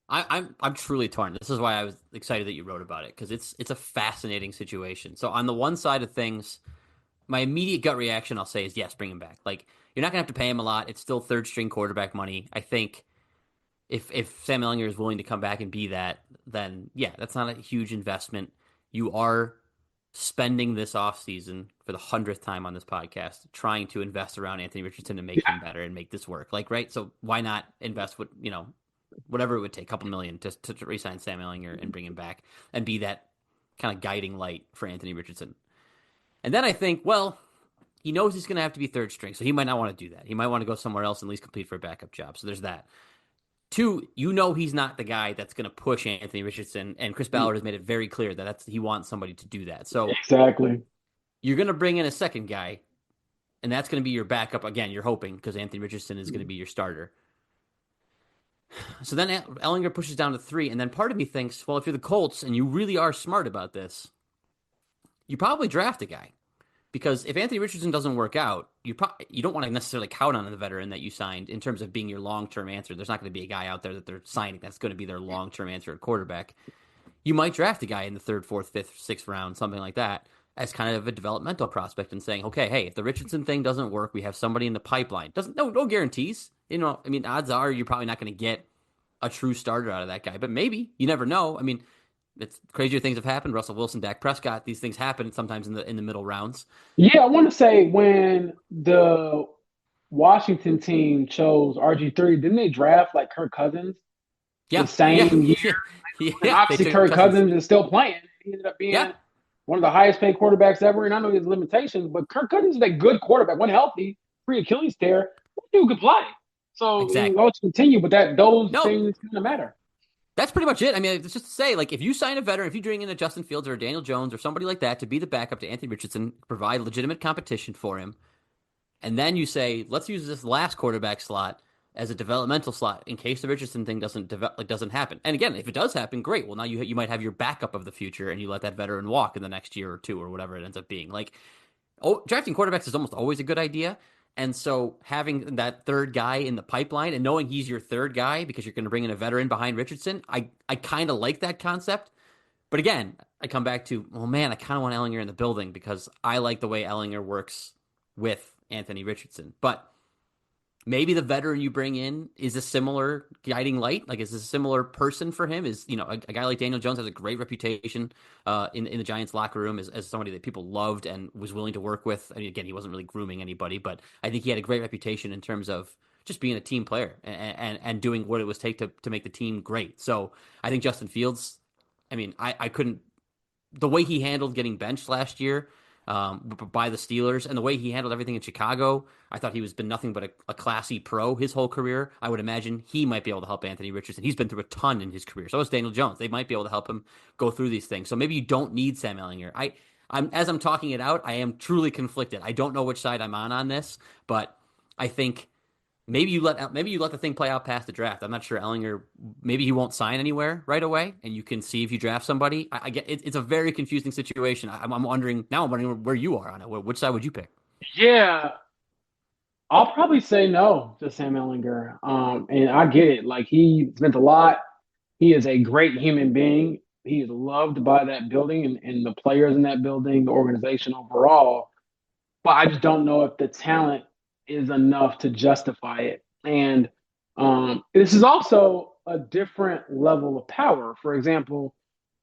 I'm truly torn. This is why I was excited that you wrote about it because it's a fascinating situation. So on the one side of things, my immediate gut reaction I'll say is yes, bring him back. Like you're not gonna have to pay him a lot. It's still third string quarterback money. I think if Sam Ehlinger is willing to come back and be that, then yeah, that's not a huge investment. You are spending this offseason for the 100th time on this podcast trying to invest around Anthony Richardson to make him better and make this work. Like, right? So why not invest whatever it would take, a couple million to re-sign Sam Ehlinger and bring him back and be that kind of guiding light for Anthony Richardson. And then I think, well, he knows he's going to have to be third string, so he might not want to do that. He might want to go somewhere else and at least compete for a backup job. So there's that. 2, he's not the guy that's going to push Anthony Richardson, and Chris Ballard has made it very clear that he wants somebody to do that. So exactly, you're going to bring in a second guy, and that's going to be your backup. Again, you're hoping because Anthony Richardson is going to be your starter. So then Ehlinger pushes down to 3, and then part of me thinks, well, if you're the Colts and you really are smart about this, you probably draft a guy. Because if Anthony Richardson doesn't work out, you don't want to necessarily count on the veteran that you signed in terms of being your long-term answer. There's not going to be a guy out there that they're signing that's going to be their long-term answer at quarterback. You might draft a guy in the 3rd, 4th, 5th, 6th round, something like that, as kind of a developmental prospect and saying, okay, hey, if the Richardson thing doesn't work, we have somebody in the pipeline. No guarantees. Odds are you're probably not going to get a true starter out of that guy, but maybe. You never know. It's crazier things have happened. Russell Wilson, Dak Prescott. These things happen sometimes in the middle rounds. Yeah, I want to say when the Washington team chose RG3, didn't they draft like Kirk Cousins the same year? And obviously, Kirk Cousins is still playing. He ended up being one of the highest paid quarterbacks ever. And I know he has limitations, but Kirk Cousins is a good quarterback. When healthy, pre-Achilles tear, that dude could play. So exactly. Let's continue, but those things kind of matter. That's pretty much it. It's just to say, like, if you sign a veteran, if you bring in a Justin Fields or a Daniel Jones or somebody like that to be the backup to Anthony Richardson, provide legitimate competition for him, and then you say, let's use this last quarterback slot as a developmental slot in case the Richardson thing doesn't happen. And again, if it does happen, great. Well, now you might have your backup of the future, and you let that veteran walk in the next year or 2 or whatever it ends up being. Like, drafting quarterbacks is almost always a good idea. And so having that third guy in the pipeline and knowing he's your third guy because you're going to bring in a veteran behind Richardson, I kind of like that concept. But again, I come back to, well, man, I kind of want Ehlinger in the building because I like the way Ehlinger works with Anthony Richardson. But maybe the veteran you bring in is a similar guiding light. Like, is this a similar person for him? Is, a guy like Daniel Jones has a great reputation in the Giants locker room as somebody that people loved and was willing to work with. Again, he wasn't really grooming anybody, but I think he had a great reputation in terms of just being a team player and doing what it was take to make the team great. So I think Justin Fields, I couldn't, the way he handled getting benched last year, by the Steelers, and the way he handled everything in Chicago, I thought he was been nothing but a classy pro his whole career. I would imagine he might be able to help Anthony Richardson. He's been through a ton in his career. So is Daniel Jones. They might be able to help him go through these things. So maybe you don't need Sam Ehlinger. As I'm talking it out, I am truly conflicted. I don't know which side I'm on this, but I think maybe you let the thing play out past the draft. I'm not sure Ehlinger, maybe he won't sign anywhere right away, and you can see if you draft somebody. I get it's a very confusing situation. I'm wondering where you are on it. Which side would you pick? Yeah, I'll probably say no to Sam Ehlinger. And I get it. Like, he spent a lot. He is a great human being. He is loved by that building and the players in that building, the organization overall. But I just don't know if the talent is enough to justify it. And this is also a different level of power. For example,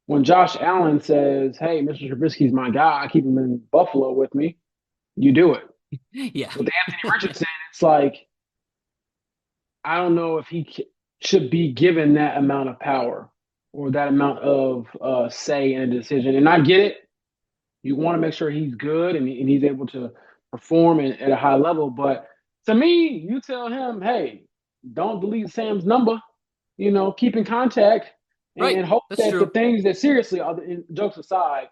when Josh Allen says, hey, Mr. Trubisky's my guy, I keep him in Buffalo with me, you do it. Yeah. With Anthony Richardson, it's like, I don't know if he should be given that amount of power or that amount of say in a decision. And I get it. You want to make sure he's good and he's able to perform at a high level. But To me, you tell him, hey, don't delete Sam's number. Keep in contact Right. and hope That's that the true. things that seriously, jokes aside,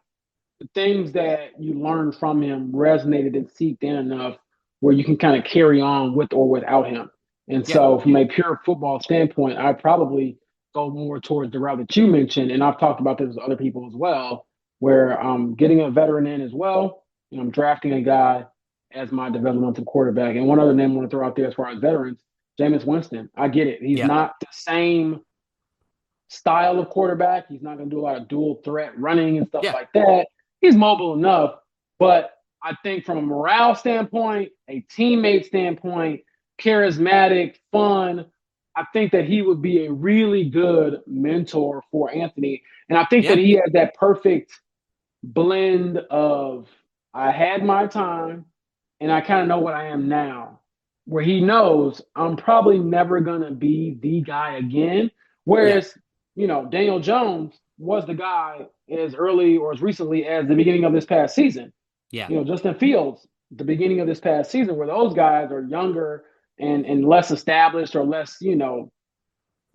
the things that you learned from him resonated and seeped in enough where you can kind of carry on with or without him. And Yeah. so, from a pure football standpoint, I probably go more towards the route that you mentioned. And I've talked about this with other people as well, where I'm getting a veteran in as well. And I'm drafting a guy as my developmental quarterback. And one other name I want to throw out there as far as veterans, Jameis Winston. I get it. He's Yeah. not the same style of quarterback. He's not going to do a lot of dual threat running and stuff Yeah. like that. He's mobile enough, but I think from a morale standpoint, a teammate standpoint, charismatic, fun, I think that he would be a really good mentor for Anthony. And I think that Yeah. he has that perfect blend of I had my time and I kind of know what I am now, where he knows I'm probably never going to be the guy again. Yeah. Whereas, Daniel Jones was the guy as early or as recently as the beginning of this past season. Yeah. Justin Fields, the beginning of this past season, where those guys are younger and less established or less,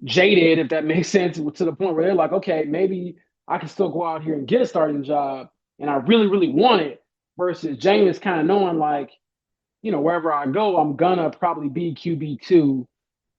jaded, if that makes sense, to the point where they're like, okay, maybe I can still go out here and get a starting job and I really, really want it, versus Jameis kind of knowing like, wherever I go, I'm gonna probably be QB2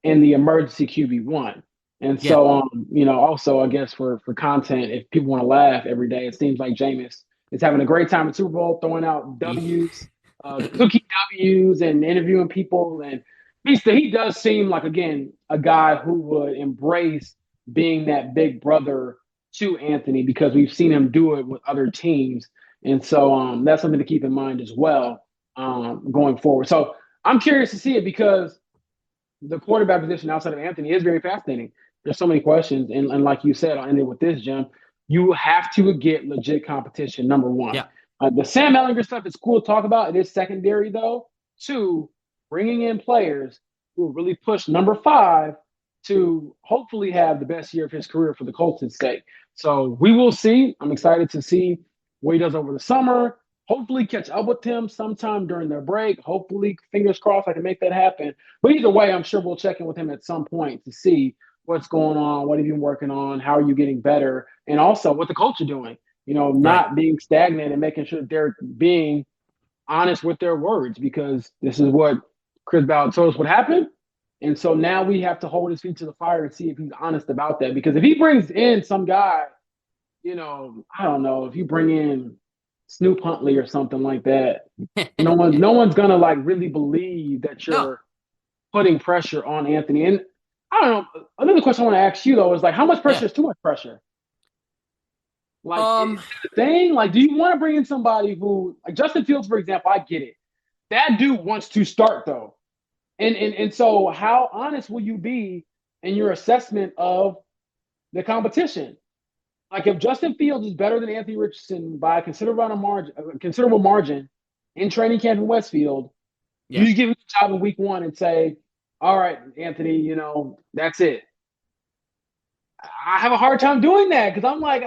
in the emergency QB1. And Yeah. so also I guess for content, if people want to laugh every day, it seems like Jameis is having a great time at Super Bowl, throwing out W's, cookie W's, and interviewing people. And he does seem like, again, a guy who would embrace being that big brother to Anthony, because we've seen him do it with other teams. And so that's something to keep in mind as well, going forward. So I'm curious to see it, because the quarterback position outside of Anthony is very fascinating. There's so many questions. And like you said, I'll end it with this, Jim. You have to get legit competition, number one. Yeah. The Sam Ehlinger stuff is cool to talk about. It is secondary, though, to bringing in players who really push number 5 to hopefully have the best year of his career for the Colts' sake. So we will see. I'm excited to see what he does over the summer. Hopefully catch up with him sometime during their break. Hopefully, fingers crossed, I can make that happen. But either way, I'm sure we'll check in with him at some point to see what's going on, what have you been working on, how are you getting better, and also what the Colts are doing. Right. Not being stagnant and making sure that they're being honest with their words, because this is what Chris Ballard told us would happen. And so now we have to hold his feet to the fire and see if he's honest about that. Because if he brings in some guy, I don't know, if you bring in Snoop Huntley or something like that, no one's gonna like really believe that No. you're putting pressure on Anthony. And I don't know. Another question I want to ask you though is like, how much Yeah. pressure is too much pressure? Like, is Um. that a thing? Like, do you want to bring in somebody who, like Justin Fields, for example? I get it. That dude wants to start though, and so how honest will you be in your assessment of the competition? Like, if Justin Fields is better than Anthony Richardson by a considerable margin in training camp in Westfield, do Yeah. you give him the job in week 1 and say, all right, Anthony, that's it? I have a hard time doing that, because I'm like,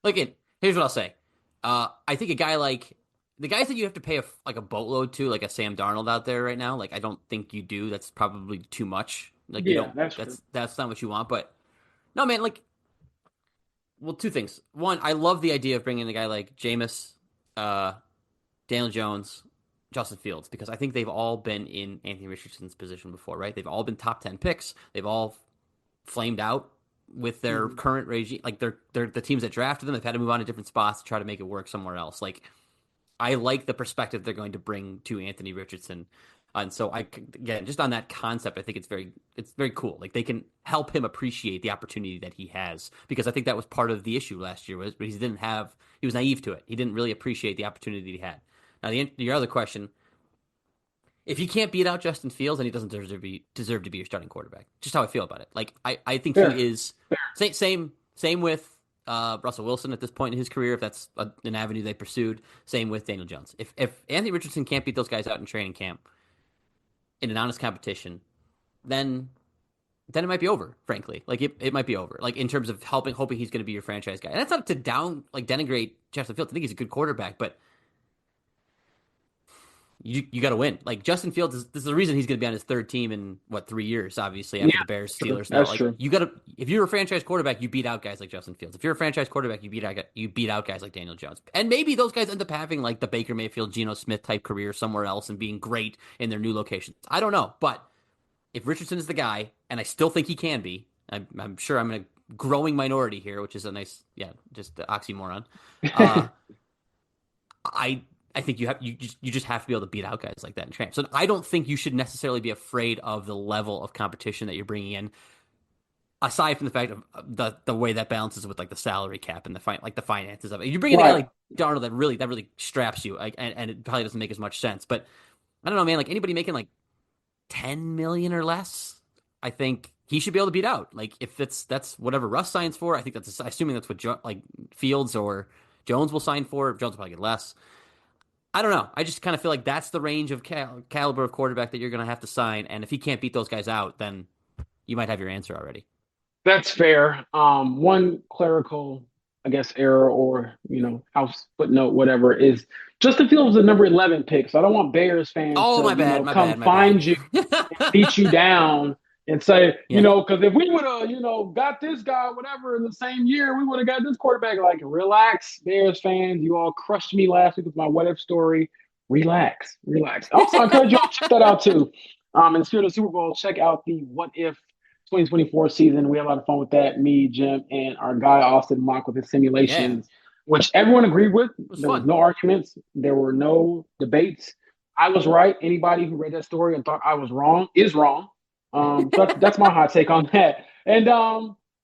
Look, here's what I'll say. I think a guy like the guys that you have to pay a boatload to, like a Sam Darnold out there right now. Like, I don't think you do. That's probably too much. Like, you yeah, don't. that's true. That's not what you want. But no, man. Like, well, two things. One, I love the idea of bringing a guy like Jameis, uh, Daniel Jones, Justin Fields, because I think they've all been in Anthony Richardson's position before, right? They've all been top 10 picks. They've all flamed out with their current regime. Like, they're the teams that drafted them. They've had to move on to different spots to try to make it work somewhere else. Like, I like the perspective they're going to bring to Anthony Richardson. And so again, just on that concept, I think it's very cool. Like, they can help him appreciate the opportunity that he has, because I think that was part of the issue last year was he was naive to it. He didn't really appreciate the opportunity he had. Now, your other question, if he can't beat out Justin Fields, then he doesn't deserve to be your starting quarterback. Just how I feel about it. Like, I think Fair. he is same with Russell Wilson at this point in his career, if that's an avenue they pursued. Same with Daniel Jones. If Anthony Richardson can't beat those guys out in training camp in an honest competition, then it might be over, frankly. Like, it might be over. Like, in terms of hoping he's going to be your franchise guy. And that's not to denigrate Justin Fields. I think he's a good quarterback, but you got to win. Like Justin Fields, this is the reason he's going to be on his third team in 3 years, obviously, after Yeah, the Bears, true. Steelers. Now, That's like true. you got to, if you're a franchise quarterback, you beat out guys like Justin Fields. If you're a franchise quarterback, you beat out guys like Daniel Jones. And maybe those guys end up having like the Baker Mayfield, Geno Smith type career somewhere else and being great in their new locations. I don't know, but if Richardson is the guy, and I still think he can be, I'm sure I'm in a growing minority here, which is a nice, just the oxymoron. I I think you just have to be able to beat out guys like that in training. So I don't think you should necessarily be afraid of the level of competition that you're bringing in. Aside from the fact of the way that balances with like the salary cap and the finances of it, you bring in a guy like Darnold that really straps you, and it probably doesn't make as much sense. But I don't know, man. Like anybody making like 10 million or less, I think he should be able to beat out. Like if that's whatever Russ signs for, I think assuming that's what like Fields or Jones will sign for. Jones will probably get less. I don't know. I just kind of feel like that's the range of caliber of quarterback that you're going to have to sign. And if he can't beat those guys out, then you might have your answer already. That's fair. One clerical, I guess, error or, house footnote, whatever, is Justin Fields is the number 11 pick. So I don't want Bears fans Oh, to, my bad, my come bad, my find bad. you and beat you down and say, Yeah. because if we would have, got this guy, whatever, in the same year, we would have got this quarterback. Like, relax, Bears fans. You all crushed me last week with my what if story. Relax, relax. Also, I encourage you all to check that out too. In the spirit of the Super Bowl, check out the What If 2024 season. We had a lot of fun with that. Me, Jim, and our guy Austin Mock with his simulations, which everyone agreed with. There was no arguments. There were no debates. I was right. Anybody who read that story and thought I was wrong is wrong. So that's my hot take on that. And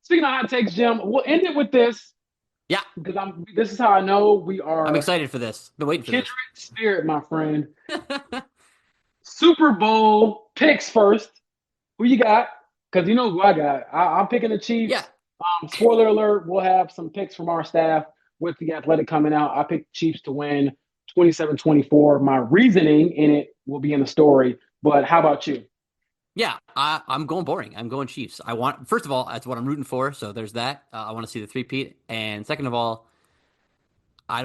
speaking of hot takes, Jim, we'll end it with this. Yeah, because this is how I know we are. I'm excited for this. Been waiting for kindred this. Spirit, my friend. Super Bowl picks first. Who you got? Because you know who I got. I'm picking the Chiefs. Yeah. Spoiler alert, we'll have some picks from our staff with the Athletic coming out. I picked Chiefs to win 27-24. My reasoning in it will be in the story. But how about you? Yeah, I'm going boring. I'm going Chiefs. First of all, that's what I'm rooting for. So there's that. I want to see the three-peat. And second of all, I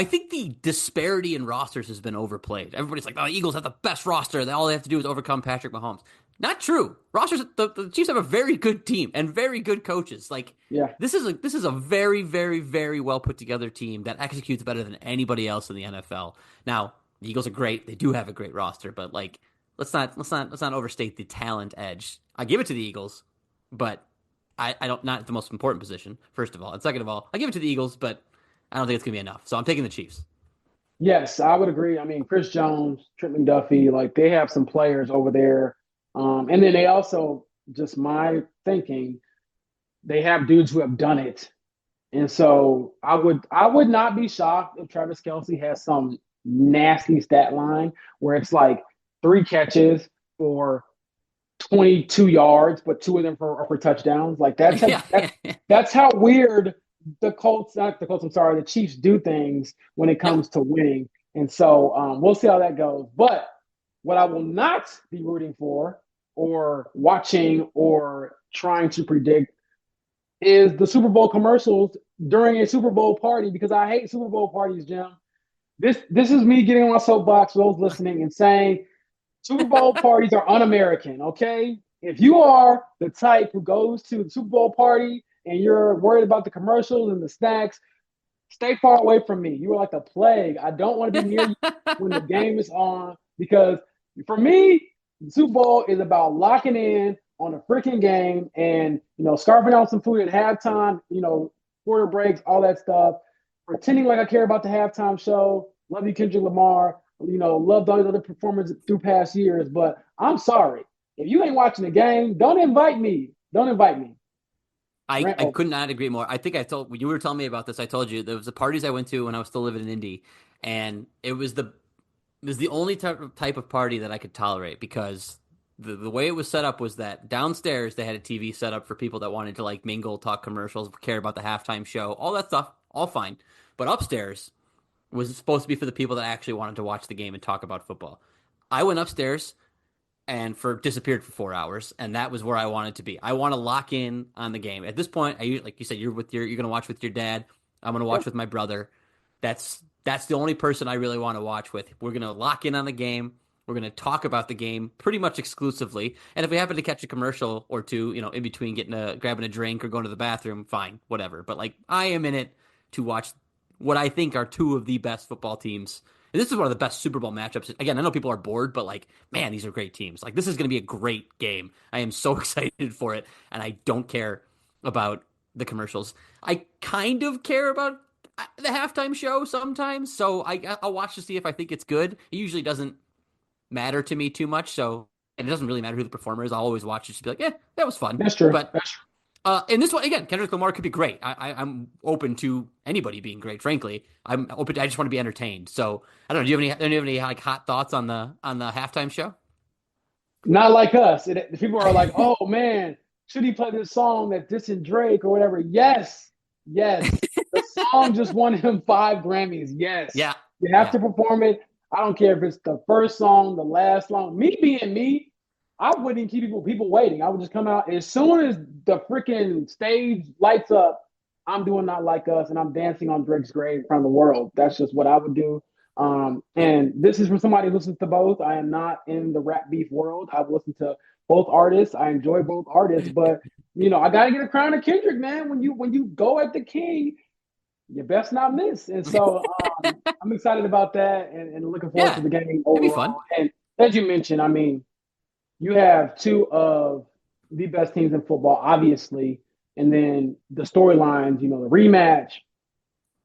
think the disparity in rosters has been overplayed. Everybody's like, "Oh, the Eagles have the best roster. All they have to do is overcome Patrick Mahomes." Not true. The Chiefs have a very good team and very good coaches. Like, this is a very, very, very well put together team that executes better than anybody else in the NFL. Now, the Eagles are great. They do have a great roster, but like, let's not overstate the talent edge. I give it to the Eagles, but I don't, not the most important position, first of all. And second of all, I give it to the Eagles, but I don't think it's going to be enough. So I'm taking the Chiefs. Yes, I would agree. I mean, Chris Jones, Trent McDuffie, like they have some players over there. And then they also, just my thinking, they have dudes who have done it. And so I would not be shocked if Travis Kelce has some nasty stat line where it's like 3 catches for 22 yards, but 2 of them are for touchdowns. Like that's how weird the Chiefs do things when it comes to winning. And so we'll see how that goes. But what I will not be rooting for or watching or trying to predict is the Super Bowl commercials during a Super Bowl party, because I hate Super Bowl parties, Jim. This is me getting on my soapbox for those listening and saying Super Bowl parties are un-American, okay? If you are the type who goes to the Super Bowl party and you're worried about the commercials and the snacks, stay far away from me. You are like the plague. I don't want to be near you when the game is on, because for me, the Super Bowl is about locking in on a freaking game and, scarfing out some food at halftime, quarter breaks, all that stuff, pretending like I care about the halftime show. Love you, Kendrick Lamar. Loved all these other performances through past years. But I'm sorry. If you ain't watching the game, don't invite me. Don't invite me. I could not agree more. I think when you were telling me about this, I told you there was the parties I went to when I was still living in Indy, and it was the only type of party that I could tolerate, because the way it was set up was that downstairs they had a TV set up for people that wanted to like mingle, talk commercials, care about the halftime show, all that stuff, all fine. But upstairs was supposed to be for the people that actually wanted to watch the game and talk about football. I went upstairs and disappeared for 4 hours, and that was where I wanted to be. I want to lock in on the game. At this point, like you said, you're going to watch with your dad. I'm going to watch with my brother. That's That's the only person I really want to watch with. We're going to lock in on the game. We're going to talk about the game pretty much exclusively. And if we happen to catch a commercial or two, in between grabbing a drink or going to the bathroom, fine, whatever. But I am in it to watch what I think are two of the best football teams. And this is one of the best Super Bowl matchups. Again, I know people are bored, but man, these are great teams. This is going to be a great game. I am so excited for it. And I don't care about the commercials. I kind of care about the halftime show sometimes. So I'll watch to see if I think it's good. It usually doesn't matter to me too much, and it doesn't really matter who the performer is. I'll always watch it to be that was fun. That's true. But That's true. In this one, again, Kendrick Lamar could be great. I'm open to anybody being great. Frankly, I'm open. I just want to be entertained. So I don't know. Do you have any hot thoughts on the halftime show? Not like us. The people are like, "Oh man, should he play this song that dissing Drake or whatever?" Yes. The song just won him 5 Grammys. Yes. Yeah. You have to perform it. I don't care if it's the first song, the last song. Me being me, I wouldn't keep people waiting. I would just come out as soon as the freaking stage lights up. I'm doing Not Like Us, and I'm dancing on Drake's grave in front of the world. That's just what I would do. And this is for somebody who listens to both. I am not in the rap beef world. I've listened to both artists. I enjoy both artists, but I gotta get a crown of Kendrick, man. When you go at the king, you best not miss. And so I'm excited about that and looking forward to the game overall. It'd be fun. And as you mentioned, you have two of the best teams in football, obviously, and then the storylines, the rematch,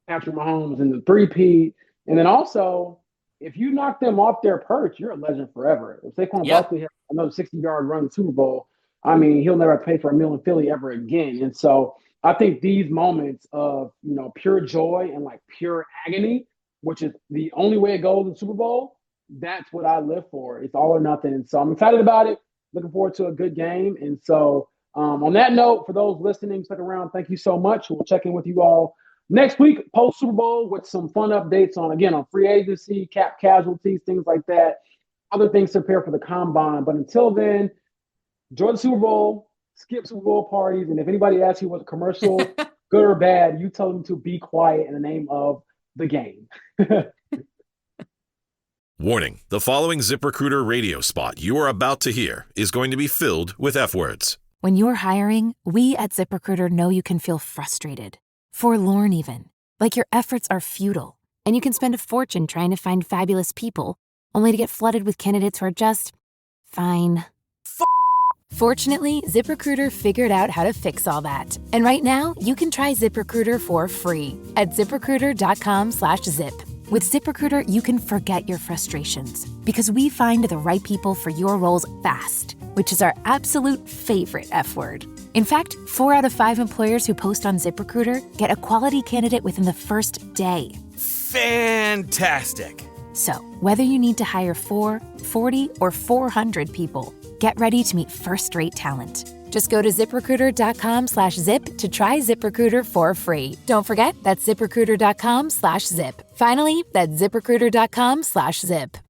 Patrick Mahomes and the three-peat, and then also, if you knock them off their perch, you're a legend forever. If Saquon Barkley has another 60-yard run in the Super Bowl, he'll never have to pay for a meal in Philly ever again. And so I think these moments of, pure joy and pure agony, which is the only way it goes in Super Bowl, that's what I live for. It's all or nothing. And so I'm excited about it. Looking forward to a good game. And so on that note, for those listening, stick around. Thank you so much. We'll check in with you all next week, post Super Bowl, with some fun updates on free agency, cap casualties, things like that. Other things to prepare for the combine. But until then, enjoy the Super Bowl, skip Super Bowl parties. And if anybody asks you what the commercial, good or bad, you tell them to be quiet in the name of the game. Warning, the following ZipRecruiter radio spot you are about to hear is going to be filled with F-words. When you're hiring, we at ZipRecruiter know you can feel frustrated, forlorn even, like your efforts are futile, and you can spend a fortune trying to find fabulous people, only to get flooded with candidates who are just fine. Fortunately, ZipRecruiter figured out how to fix all that. And right now, you can try ZipRecruiter for free at ZipRecruiter.com/zip. With ZipRecruiter, you can forget your frustrations because we find the right people for your roles fast, which is our absolute favorite F word. In fact, 4 out of 5 employers who post on ZipRecruiter get a quality candidate within the first day. Fantastic. So, whether you need to hire 4, 40, or 400 people, get ready to meet first-rate talent. Just go to ZipRecruiter.com/zip to try ZipRecruiter for free. Don't forget, that's ZipRecruiter.com/zip. Finally, that's ZipRecruiter.com/zip.